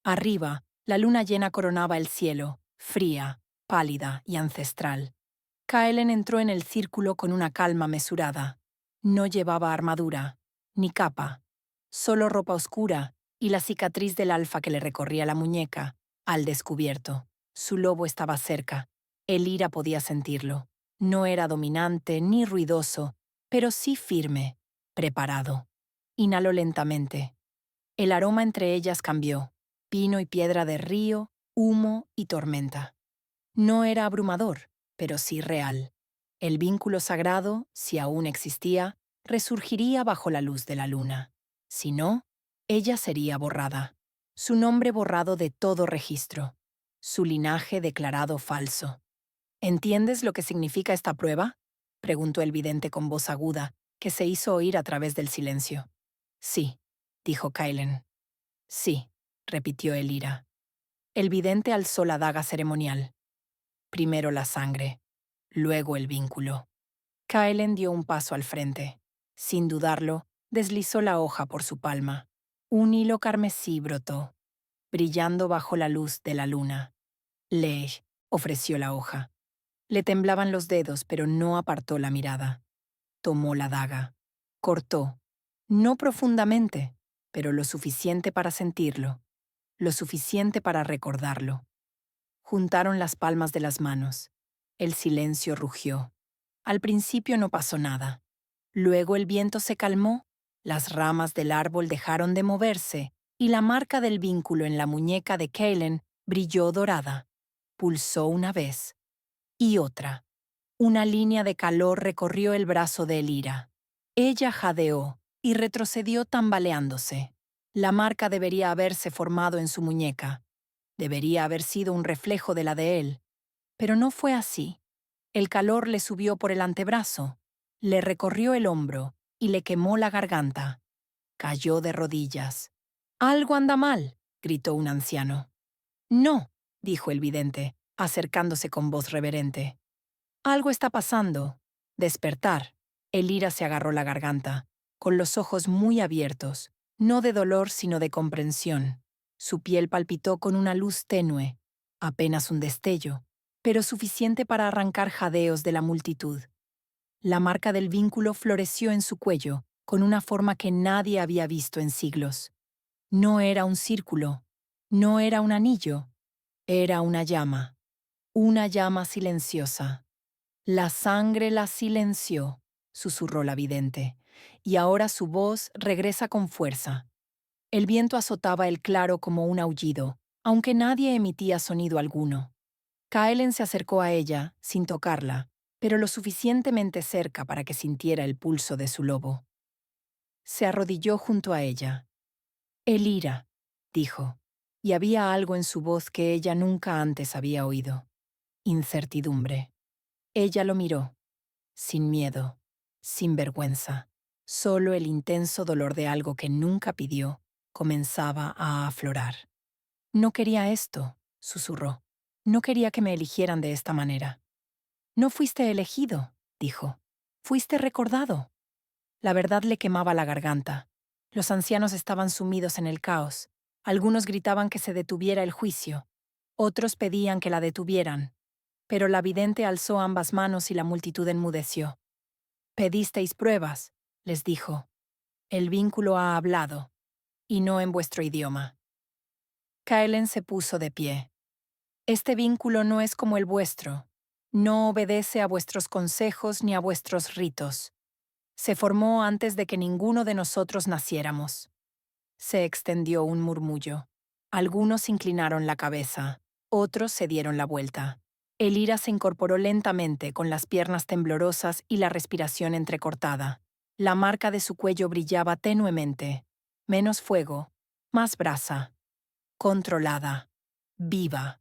Arriba, la luna llena coronaba el cielo, fría, pálida y ancestral. Kaelen entró en el círculo con una calma mesurada. No llevaba armadura, ni capa, solo ropa oscura y la cicatriz del alfa que le recorría la muñeca, al descubierto. Su lobo estaba cerca. Elira podía sentirlo. No era dominante ni ruidoso, pero sí firme, preparado. Inhaló lentamente. El aroma entre ellas cambió. Pino y piedra de río, humo y tormenta. No era abrumador, pero sí real. El vínculo sagrado, si aún existía, resurgiría bajo la luz de la luna. Si no, ella sería borrada. Su nombre borrado de todo registro. Su linaje declarado falso. ¿Entiendes lo que significa esta prueba?, preguntó el vidente con voz aguda, que se hizo oír a través del silencio. Sí, dijo Kaelen. Sí, repitió Elira. El vidente alzó la daga ceremonial. Primero la sangre, luego el vínculo. Kaelen dio un paso al frente. Sin dudarlo, deslizó la hoja por su palma. Un hilo carmesí brotó, brillando bajo la luz de la luna. Lee, ofreció la hoja. Le temblaban los dedos, pero no apartó la mirada. Tomó la daga. Cortó. No profundamente, pero lo suficiente para sentirlo. Lo suficiente para recordarlo. Juntaron las palmas de las manos. El silencio rugió. Al principio no pasó nada. Luego el viento se calmó, las ramas del árbol dejaron de moverse y la marca del vínculo en la muñeca de Kaelen brilló dorada. Pulsó una vez. Y otra. Una línea de calor recorrió el brazo de Elira. Ella jadeó y retrocedió tambaleándose. La marca debería haberse formado en su muñeca. Debería haber sido un reflejo de la de él. Pero no fue así. El calor le subió por el antebrazo, le recorrió el hombro y le quemó la garganta. Cayó de rodillas. «Algo anda mal», gritó un anciano. «No», dijo el vidente, acercándose con voz reverente. «Algo está pasando. Despertar». Elira se agarró la garganta, con los ojos muy abiertos, no de dolor sino de comprensión. Su piel palpitó con una luz tenue, apenas un destello, pero suficiente para arrancar jadeos de la multitud. La marca del vínculo floreció en su cuello, con una forma que nadie había visto en siglos. No era un círculo, no era un anillo, era una llama silenciosa. «La sangre la silenció», susurró la vidente, y ahora su voz regresa con fuerza. El viento azotaba el claro como un aullido, aunque nadie emitía sonido alguno. Kaelen se acercó a ella, sin tocarla, pero lo suficientemente cerca para que sintiera el pulso de su lobo. Se arrodilló junto a ella. «Elira», dijo, y había algo en su voz que ella nunca antes había oído. Incertidumbre. Ella lo miró, sin miedo, sin vergüenza. Solo el intenso dolor de algo que nunca pidió comenzaba a aflorar. «No quería esto», susurró. «No quería que me eligieran de esta manera». «No fuiste elegido», dijo. «Fuiste recordado». La verdad le quemaba la garganta. Los ancianos estaban sumidos en el caos. Algunos gritaban que se detuviera el juicio. Otros pedían que la detuvieran. Pero la vidente alzó ambas manos y la multitud enmudeció. «Pedisteis pruebas», les dijo. «El vínculo ha hablado, y no en vuestro idioma». Kaelen se puso de pie. «Este vínculo no es como el vuestro. No obedece a vuestros consejos ni a vuestros ritos. Se formó antes de que ninguno de nosotros naciéramos». Se extendió un murmullo. Algunos inclinaron la cabeza, otros se dieron la vuelta. Elira se incorporó lentamente con las piernas temblorosas y la respiración entrecortada. La marca de su cuello brillaba tenuemente. Menos fuego, más brasa. Controlada. Viva.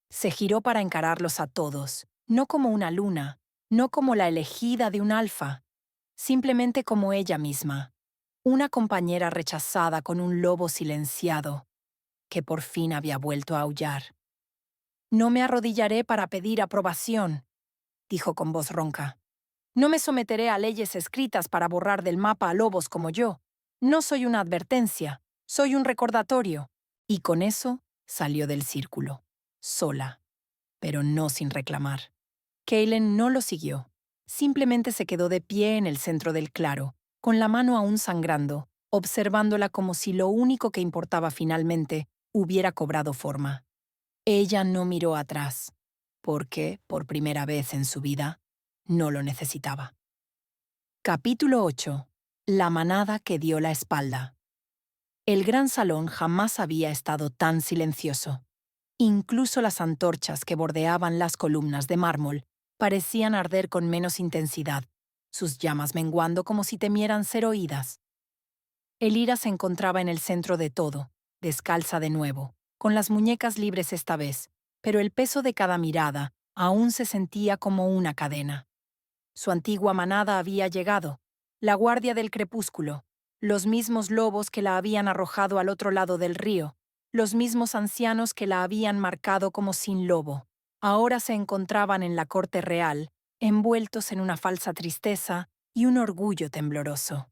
Se giró para encararlos a todos, no como una luna, no como la elegida de un alfa, simplemente como ella misma, una compañera rechazada con un lobo silenciado, que por fin había vuelto a aullar. «No me arrodillaré para pedir aprobación», dijo con voz ronca. «No me someteré a leyes escritas para borrar del mapa a lobos como yo. No soy una advertencia, soy un recordatorio». Y con eso salió del círculo, sola, pero no sin reclamar. Kaelen no lo siguió. Simplemente se quedó de pie en el centro del claro, con la mano aún sangrando, observándola como si lo único que importaba finalmente hubiera cobrado forma. Ella no miró atrás, porque, por primera vez en su vida, no lo necesitaba. Capítulo 8. La manada que dio la espalda. El gran salón jamás había estado tan silencioso. Incluso las antorchas que bordeaban las columnas de mármol parecían arder con menos intensidad, sus llamas menguando como si temieran ser oídas. Elira se encontraba en el centro de todo, descalza de nuevo, con las muñecas libres esta vez, pero el peso de cada mirada aún se sentía como una cadena. Su antigua manada había llegado, la guardia del crepúsculo, los mismos lobos que la habían arrojado al otro lado del río, los mismos ancianos que la habían marcado como sin lobo. Ahora se encontraban en la corte real, envueltos en una falsa tristeza y un orgullo tembloroso.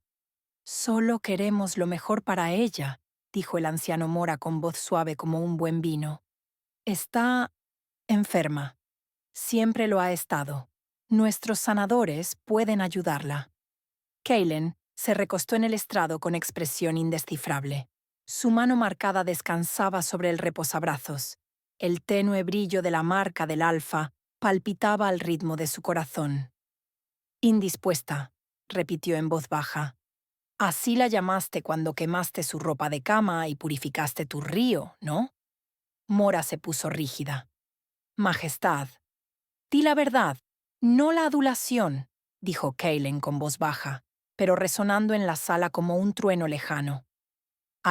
«Solo queremos lo mejor para ella», dijo el anciano Mora con voz suave como un buen vino. «Está enferma. Siempre lo ha estado. Nuestros sanadores pueden ayudarla». Kaelen se recostó en el estrado con expresión indescifrable. Su mano marcada descansaba sobre el reposabrazos. El tenue brillo de la marca del alfa palpitaba al ritmo de su corazón. «Indispuesta», repitió en voz baja. «Así la llamaste cuando quemaste su ropa de cama y purificaste tu río, ¿no?» Mora se puso rígida. «Majestad, di la verdad, no la adulación», dijo Kaelen con voz baja, pero resonando en la sala como un trueno lejano.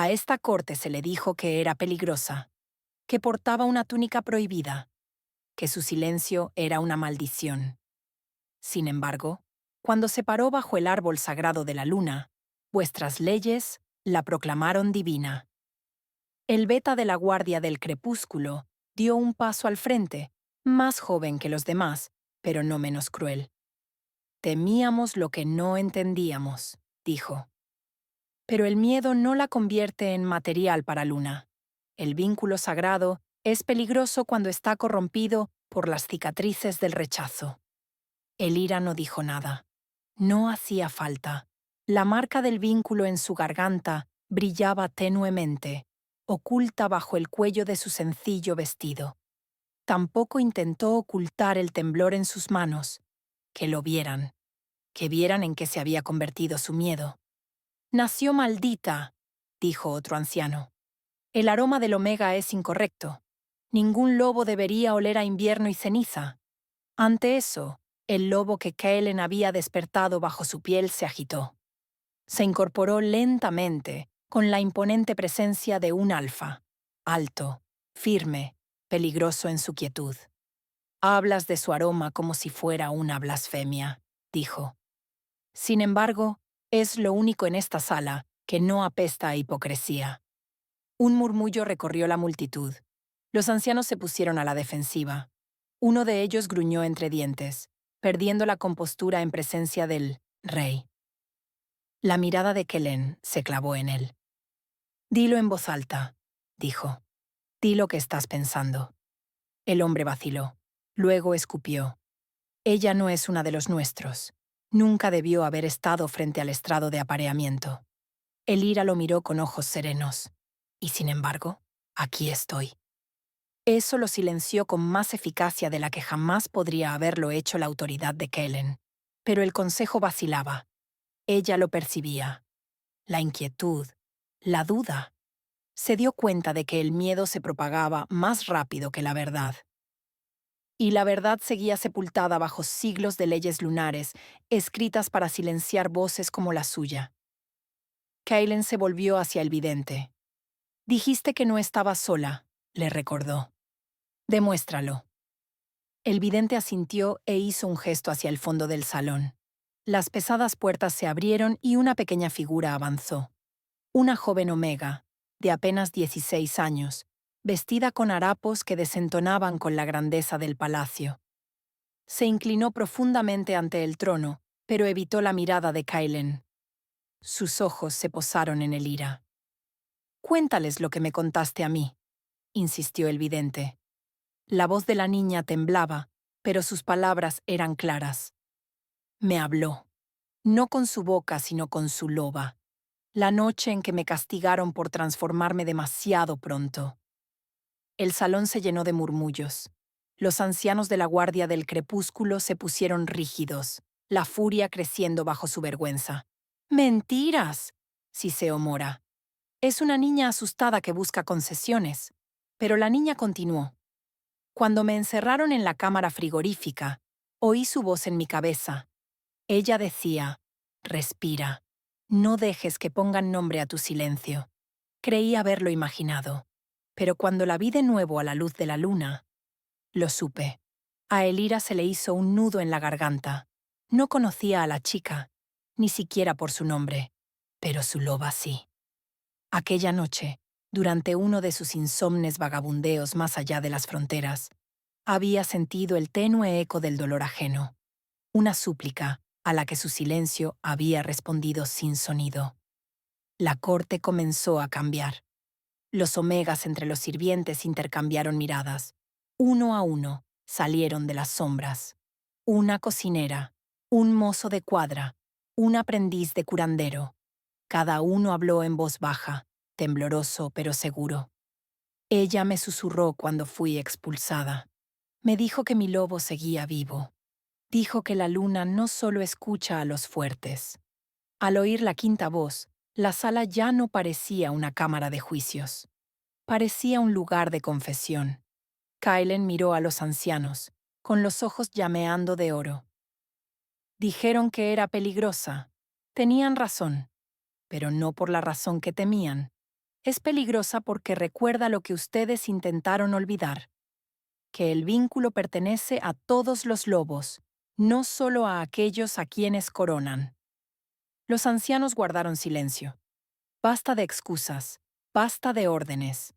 A esta corte se le dijo que era peligrosa, que portaba una túnica prohibida, que su silencio era una maldición. Sin embargo, cuando se paró bajo el árbol sagrado de la luna, vuestras leyes la proclamaron divina. El beta de la Guardia del Crepúsculo dio un paso al frente, más joven que los demás, pero no menos cruel. Temíamos lo que no entendíamos, dijo. Pero el miedo no la convierte en material para Luna. El vínculo sagrado es peligroso cuando está corrompido por las cicatrices del rechazo. Elira no dijo nada. No hacía falta. La marca del vínculo en su garganta brillaba tenuemente, oculta bajo el cuello de su sencillo vestido. Tampoco intentó ocultar el temblor en sus manos. Que vieran en qué se había convertido su miedo. «Nació maldita», dijo otro anciano. «El aroma del omega es incorrecto. Ningún lobo debería oler a invierno y ceniza». Ante eso, el lobo que Kaelen había despertado bajo su piel se agitó. Se incorporó lentamente, con la imponente presencia de un alfa, alto, firme, peligroso en su quietud. «Hablas de su aroma como si fuera una blasfemia», dijo. «Sin embargo, es lo único en esta sala que no apesta a hipocresía». Un murmullo recorrió la multitud. Los ancianos se pusieron a la defensiva. Uno de ellos gruñó entre dientes, perdiendo la compostura en presencia del rey. La mirada de Kellen se clavó en él. «Dilo en voz alta», dijo. «Di lo que estás pensando». El hombre vaciló. Luego escupió. «Ella no es una de los nuestros. Nunca debió haber estado frente al estrado de apareamiento». Elira lo miró con ojos serenos. «Y sin embargo, aquí estoy». Eso lo silenció con más eficacia de la que jamás podría haberlo hecho la autoridad de Kellen. Pero el consejo vacilaba. Ella lo percibía. La inquietud, la duda. Se dio cuenta de que el miedo se propagaba más rápido que la verdad. Y la verdad seguía sepultada bajo siglos de leyes lunares, escritas para silenciar voces como la suya. Kellen se volvió hacia el vidente. «Dijiste que no estabas sola», le recordó. «Demuéstralo». El vidente asintió e hizo un gesto hacia el fondo del salón. Las pesadas puertas se abrieron y una pequeña figura avanzó. Una joven omega, de apenas 16 años, vestida con harapos que desentonaban con la grandeza del palacio. Se inclinó profundamente ante el trono, pero evitó la mirada de Kellen. Sus ojos se posaron en Elira. «Cuéntales lo que me contaste a mí», insistió el vidente. La voz de la niña temblaba, pero sus palabras eran claras. «Me habló, no con su boca, sino con su loba. La noche en que me castigaron por transformarme demasiado pronto». El salón se llenó de murmullos. Los ancianos de la Guardia del Crepúsculo se pusieron rígidos, la furia creciendo bajo su vergüenza. «¡Mentiras!», siseó Mora. «Es una niña asustada que busca concesiones». Pero la niña continuó. «Cuando me encerraron en la cámara frigorífica, oí su voz en mi cabeza. Ella decía, respira, no dejes que pongan nombre a tu silencio». Creí haberlo imaginado, pero cuando la vi de nuevo a la luz de la luna, lo supe. A Elira se le hizo un nudo en la garganta. No conocía a la chica, ni siquiera por su nombre, pero su loba sí. Aquella noche, durante uno de sus insomnes vagabundeos más allá de las fronteras, había sentido el tenue eco del dolor ajeno, una súplica a la que su silencio había respondido sin sonido. La corte comenzó a cambiar. Los omegas entre los sirvientes intercambiaron miradas. Uno a uno salieron de las sombras. Una cocinera, un mozo de cuadra, un aprendiz de curandero. Cada uno habló en voz baja, tembloroso pero seguro. Ella me susurró cuando fui expulsada. Me dijo que mi lobo seguía vivo. Dijo que la luna no solo escucha a los fuertes. Al oír la quinta voz, la sala ya no parecía una cámara de juicios. Parecía un lugar de confesión. Kellen miró a los ancianos, con los ojos llameando de oro. Dijeron que era peligrosa. Tenían razón, pero no por la razón que temían. Es peligrosa porque recuerda lo que ustedes intentaron olvidar, que el vínculo pertenece a todos los lobos, no solo a aquellos a quienes coronan. Los ancianos guardaron silencio. Basta de excusas, basta de órdenes.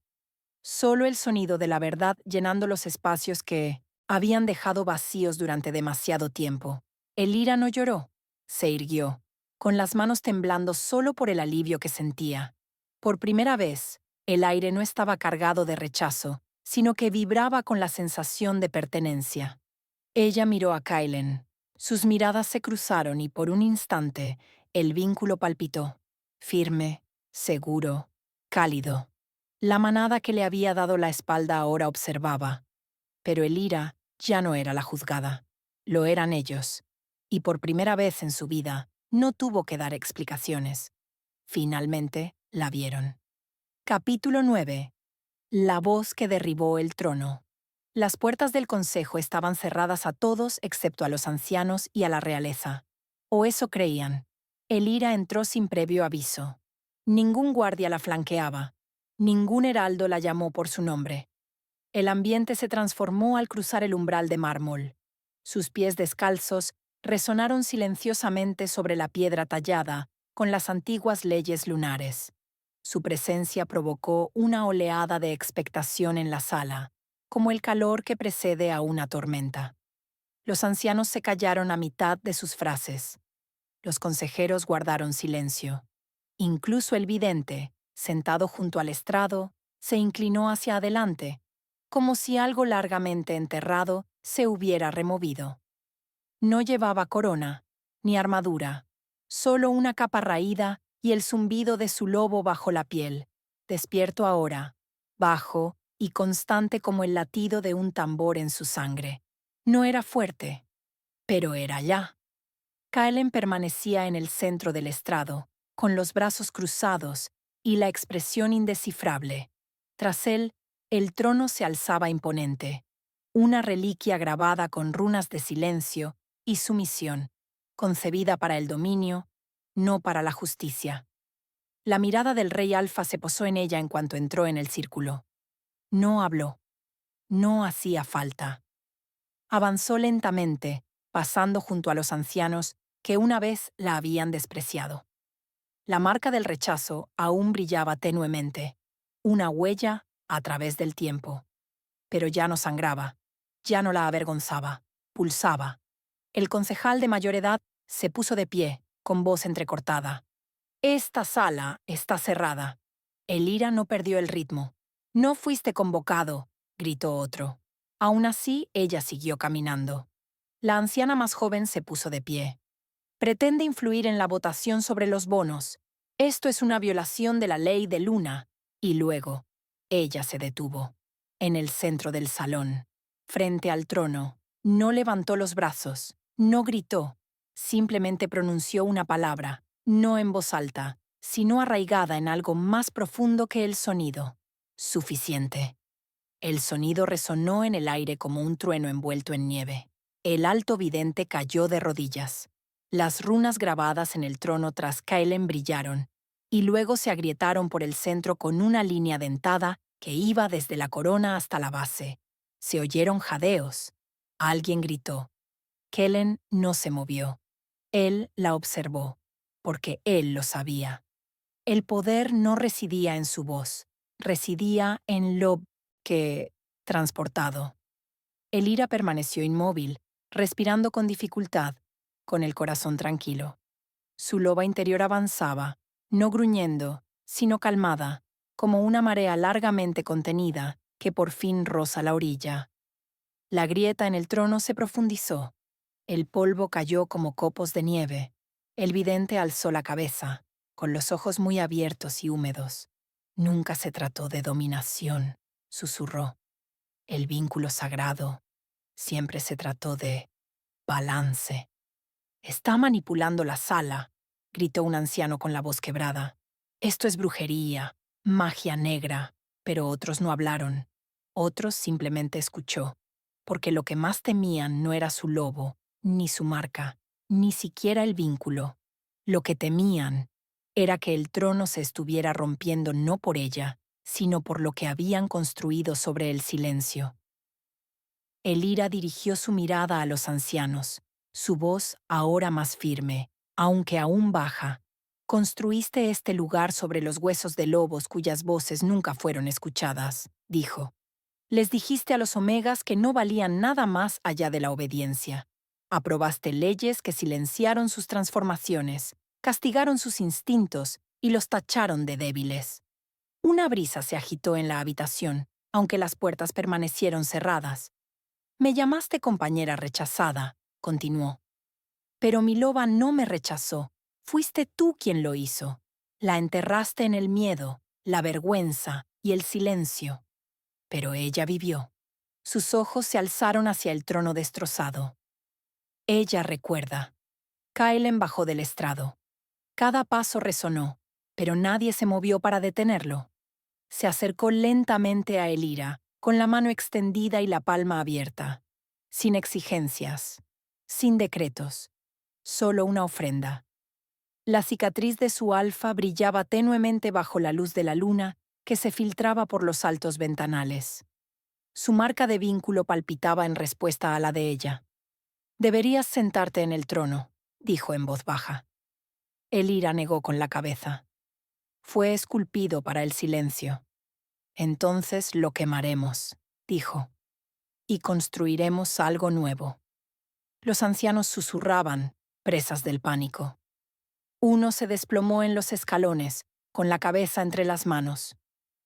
Solo el sonido de la verdad llenando los espacios que habían dejado vacíos durante demasiado tiempo. Elira no lloró, se irguió, con las manos temblando solo por el alivio que sentía. Por primera vez, el aire no estaba cargado de rechazo, sino que vibraba con la sensación de pertenencia. Ella miró a Kylen. Sus miradas se cruzaron y por un instante el vínculo palpitó, firme, seguro, cálido. La manada que le había dado la espalda ahora observaba. Pero Elira ya no era la juzgada. Lo eran ellos. Y por primera vez en su vida no tuvo que dar explicaciones. Finalmente la vieron. Capítulo 9. La voz que derribó el trono. Las puertas del consejo estaban cerradas a todos excepto a los ancianos y a la realeza. O eso creían. Elira entró sin previo aviso. Ningún guardia la flanqueaba. Ningún heraldo la llamó por su nombre. El ambiente se transformó al cruzar el umbral de mármol. Sus pies descalzos resonaron silenciosamente sobre la piedra tallada con las antiguas leyes lunares. Su presencia provocó una oleada de expectación en la sala, como el calor que precede a una tormenta. Los ancianos se callaron a mitad de sus frases. Los consejeros guardaron silencio. Incluso el vidente, sentado junto al estrado, se inclinó hacia adelante, como si algo largamente enterrado se hubiera removido. No llevaba corona, ni armadura, solo una capa raída y el zumbido de su lobo bajo la piel, despierto ahora, bajo y constante como el latido de un tambor en su sangre. No era fuerte, pero era ya. Kaelen permanecía en el centro del estrado, con los brazos cruzados y la expresión indescifrable. Tras él, el trono se alzaba imponente, una reliquia grabada con runas de silencio y sumisión, concebida para el dominio, no para la justicia. La mirada del rey Alfa se posó en ella en cuanto entró en el círculo. No habló. No hacía falta. Avanzó lentamente, pasando junto a los ancianos que una vez la habían despreciado. La marca del rechazo aún brillaba tenuemente, una huella a través del tiempo. Pero ya no sangraba, ya no la avergonzaba, pulsaba. El concejal de mayor edad se puso de pie, con voz entrecortada. «Esta sala está cerrada». Elira no perdió el ritmo. «No fuiste convocado», gritó otro. Aún así, ella siguió caminando. La anciana más joven se puso de pie. «Pretende influir en la votación sobre los bonos. Esto es una violación de la ley de Luna». Y luego, ella se detuvo. En el centro del salón, frente al trono, no levantó los brazos, no gritó, simplemente pronunció una palabra, no en voz alta, sino arraigada en algo más profundo que el sonido. Suficiente. El sonido resonó en el aire como un trueno envuelto en nieve. El alto vidente cayó de rodillas. Las runas grabadas en el trono tras Kaelen brillaron, y luego se agrietaron por el centro con una línea dentada que iba desde la corona hasta la base. Se oyeron jadeos. Alguien gritó. Kellen no se movió. Él la observó, porque él lo sabía. El poder no residía en su voz, residía en lo que transportado. Elira permaneció inmóvil, respirando con dificultad, con el corazón tranquilo. Su loba interior avanzaba, no gruñendo, sino calmada, como una marea largamente contenida que por fin roza la orilla. La grieta en el trono se profundizó. El polvo cayó como copos de nieve. El vidente alzó la cabeza, con los ojos muy abiertos y húmedos. Nunca se trató de dominación, susurró. El vínculo sagrado. Siempre se trató de balance. «Está manipulando la sala», gritó un anciano con la voz quebrada. «Esto es brujería, magia negra». Pero otros no hablaron. Otros simplemente escuchó, porque lo que más temían no era su lobo, ni su marca, ni siquiera el vínculo. Lo que temían era que el trono se estuviera rompiendo no por ella, sino por lo que habían construido sobre el silencio. Elira dirigió su mirada a los ancianos, su voz ahora más firme, aunque aún baja. Construiste este lugar sobre los huesos de lobos cuyas voces nunca fueron escuchadas, dijo. Les dijiste a los omegas que no valían nada más allá de la obediencia. Aprobaste leyes que silenciaron sus transformaciones, castigaron sus instintos y los tacharon de débiles. Una brisa se agitó en la habitación, aunque las puertas permanecieron cerradas. Me llamaste compañera rechazada, continuó. Pero mi loba no me rechazó. Fuiste tú quien lo hizo. La enterraste en el miedo, la vergüenza y el silencio. Pero ella vivió. Sus ojos se alzaron hacia el trono destrozado. Ella recuerda. Kaelen bajó del estrado. Cada paso resonó, pero nadie se movió para detenerlo. Se acercó lentamente a Elira, con la mano extendida y la palma abierta. Sin exigencias, sin decretos, solo una ofrenda. La cicatriz de su alfa brillaba tenuemente bajo la luz de la luna que se filtraba por los altos ventanales. Su marca de vínculo palpitaba en respuesta a la de ella. «Deberías sentarte en el trono», dijo en voz baja. Elira negó con la cabeza. Fue esculpido para el silencio. «Entonces lo quemaremos», dijo, «y construiremos algo nuevo». Los ancianos susurraban, presas del pánico. Uno se desplomó en los escalones, con la cabeza entre las manos.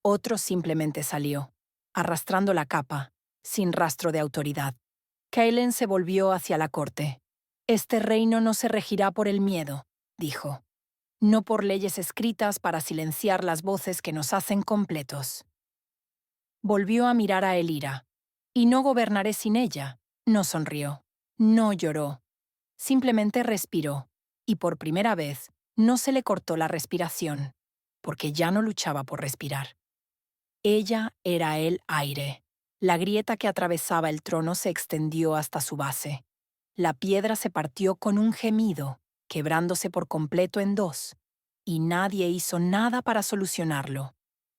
Otro simplemente salió, arrastrando la capa, sin rastro de autoridad. Kaelen se volvió hacia la corte. «Este reino no se regirá por el miedo», dijo. «No por leyes escritas para silenciar las voces que nos hacen completos». Volvió a mirar a Elira. «Y no gobernaré sin ella». No sonrió. No lloró. Simplemente respiró. Y por primera vez, no se le cortó la respiración, porque ya no luchaba por respirar. Ella era el aire. La grieta que atravesaba el trono se extendió hasta su base. La piedra se partió con un gemido, quebrándose por completo en dos, y nadie hizo nada para solucionarlo,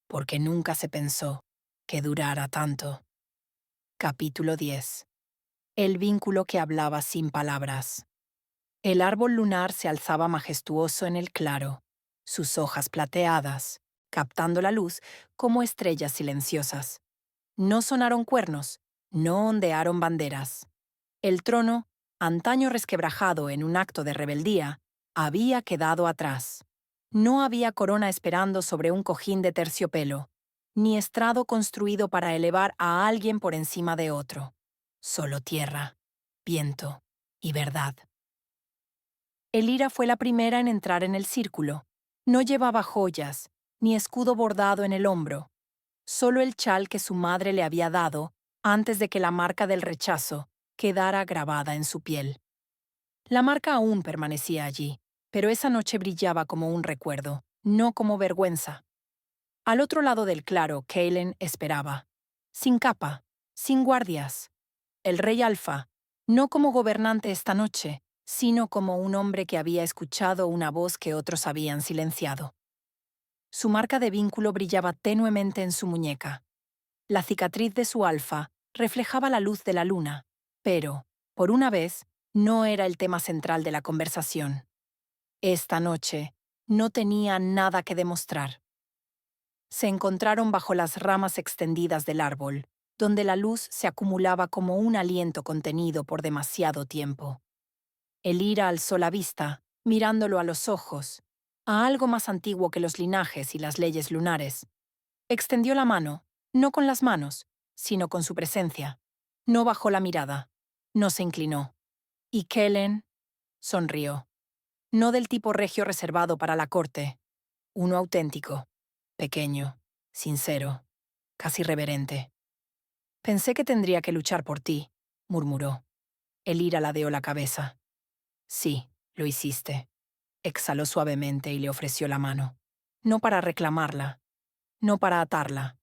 porque nunca se pensó que durara tanto. Capítulo 10. El vínculo que hablaba sin palabras. El árbol lunar se alzaba majestuoso en el claro, sus hojas plateadas, captando la luz como estrellas silenciosas. No sonaron cuernos, no ondearon banderas. El trono, antaño resquebrajado en un acto de rebeldía, había quedado atrás. No había corona esperando sobre un cojín de terciopelo, ni estrado construido para elevar a alguien por encima de otro. Solo tierra, viento y verdad. Elira fue la primera en entrar en el círculo. No llevaba joyas, ni escudo bordado en el hombro. Solo el chal que su madre le había dado antes de que la marca del rechazo quedara grabada en su piel. La marca aún permanecía allí, pero esa noche brillaba como un recuerdo, no como vergüenza. Al otro lado del claro, Kaelen esperaba. Sin capa, sin guardias. El rey Alfa, no como gobernante esta noche, sino como un hombre que había escuchado una voz que otros habían silenciado. Su marca de vínculo brillaba tenuemente en su muñeca. La cicatriz de su alfa reflejaba la luz de la luna, pero, por una vez, no era el tema central de la conversación. Esta noche no tenía nada que demostrar. Se encontraron bajo las ramas extendidas del árbol, donde la luz se acumulaba como un aliento contenido por demasiado tiempo. Elira alzó la vista, mirándolo a los ojos, a algo más antiguo que los linajes y las leyes lunares. Extendió la mano, no con las manos, sino con su presencia. No bajó la mirada, no se inclinó. Y Kaelen sonrió. No del tipo regio reservado para la corte, uno auténtico, pequeño, sincero, casi reverente. «Pensé que tendría que luchar por ti», murmuró. Elira ladeó la cabeza. «Sí, lo hiciste». Exhaló suavemente y le ofreció la mano. No para reclamarla, no para atarla,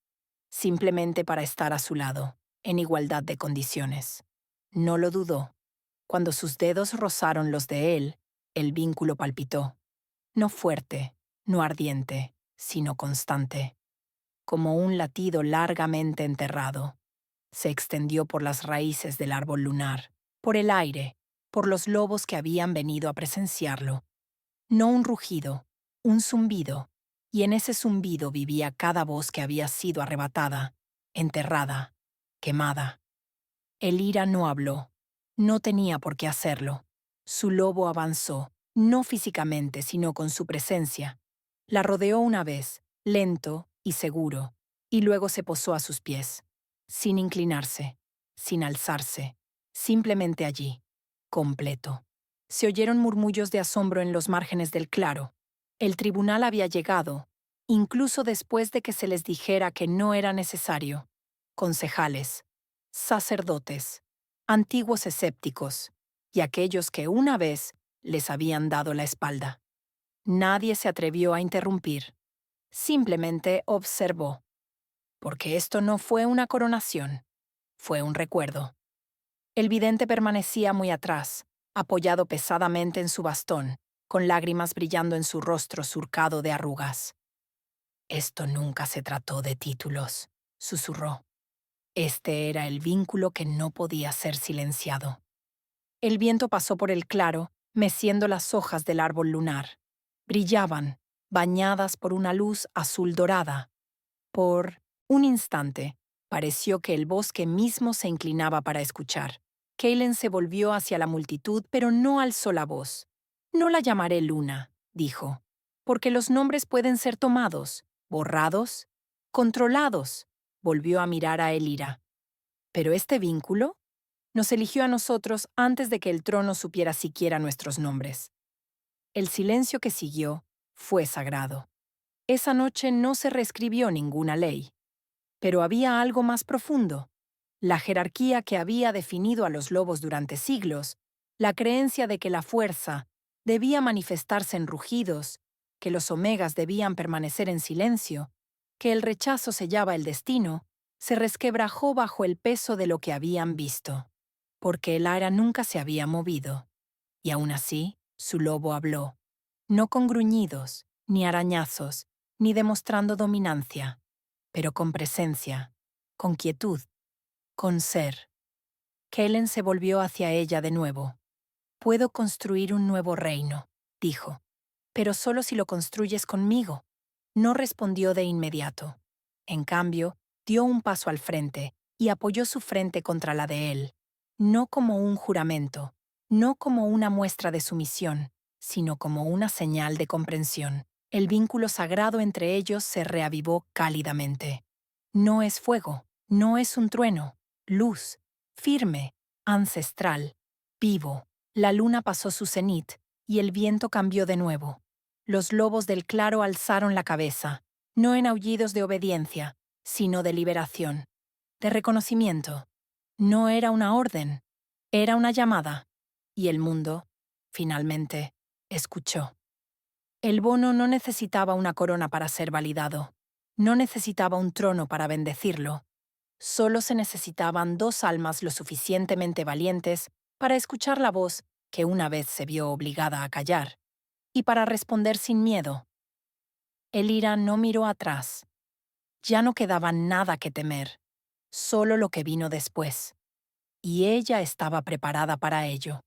simplemente para estar a su lado, en igualdad de condiciones. No lo dudó. Cuando sus dedos rozaron los de él, el vínculo palpitó. No fuerte, no ardiente, sino constante, como un latido largamente enterrado. Se extendió por las raíces del árbol lunar, por el aire, por los lobos que habían venido a presenciarlo. No un rugido, un zumbido, y en ese zumbido vivía cada voz que había sido arrebatada, enterrada, quemada. Elira no habló. No tenía por qué hacerlo. Su lobo avanzó, no físicamente, sino con su presencia. La rodeó una vez, lento y seguro, y luego se posó a sus pies, sin inclinarse, sin alzarse, simplemente allí, completo. Se oyeron murmullos de asombro en los márgenes del claro. El tribunal había llegado, incluso después de que se les dijera que no era necesario. Concejales, sacerdotes, antiguos escépticos y aquellos que una vez les habían dado la espalda. Nadie se atrevió a interrumpir. Simplemente observó, porque esto no fue una coronación, fue un recuerdo. El vidente permanecía muy atrás, apoyado pesadamente en su bastón, con lágrimas brillando en su rostro surcado de arrugas. Esto nunca se trató de títulos, susurró. Este era el vínculo que no podía ser silenciado. El viento pasó por el claro, meciendo las hojas del árbol lunar. Brillaban, bañadas por una luz azul dorada. Por un instante, pareció que el bosque mismo se inclinaba para escuchar. Kalen se volvió hacia la multitud, pero no alzó la voz. No la llamaré Luna, dijo, porque los nombres pueden ser tomados, borrados, controlados. Volvió a mirar a Elira. ¿Pero este vínculo? Nos eligió a nosotros antes de que el trono supiera siquiera nuestros nombres. El silencio que siguió fue sagrado. Esa noche no se reescribió ninguna ley. Pero había algo más profundo. La jerarquía que había definido a los lobos durante siglos, la creencia de que la fuerza debía manifestarse en rugidos, que los omegas debían permanecer en silencio, que el rechazo sellaba el destino, se resquebrajó bajo el peso de lo que habían visto. Porque el ara nunca se había movido. Y aún así, su lobo habló, no con gruñidos, ni arañazos, ni demostrando dominancia, pero con presencia, con quietud, con ser. Kellen se volvió hacia ella de nuevo. Puedo construir un nuevo reino, dijo, pero solo si lo construyes conmigo. No respondió de inmediato. En cambio, dio un paso al frente y apoyó su frente contra la de él, no como un juramento, no como una muestra de sumisión, sino como una señal de comprensión. El vínculo sagrado entre ellos se reavivó cálidamente. No es fuego, no es un trueno, luz, firme, ancestral, vivo. La luna pasó su cenit y el viento cambió de nuevo. Los lobos del claro alzaron la cabeza, no en aullidos de obediencia, sino de liberación, de reconocimiento. No era una orden, era una llamada. Y el mundo, finalmente, escuchó. El bono no necesitaba una corona para ser validado. No necesitaba un trono para bendecirlo. Solo se necesitaban dos almas lo suficientemente valientes para escuchar la voz que una vez se vio obligada a callar, y para responder sin miedo. Elira no miró atrás. Ya no quedaba nada que temer, solo lo que vino después. Y ella estaba preparada para ello.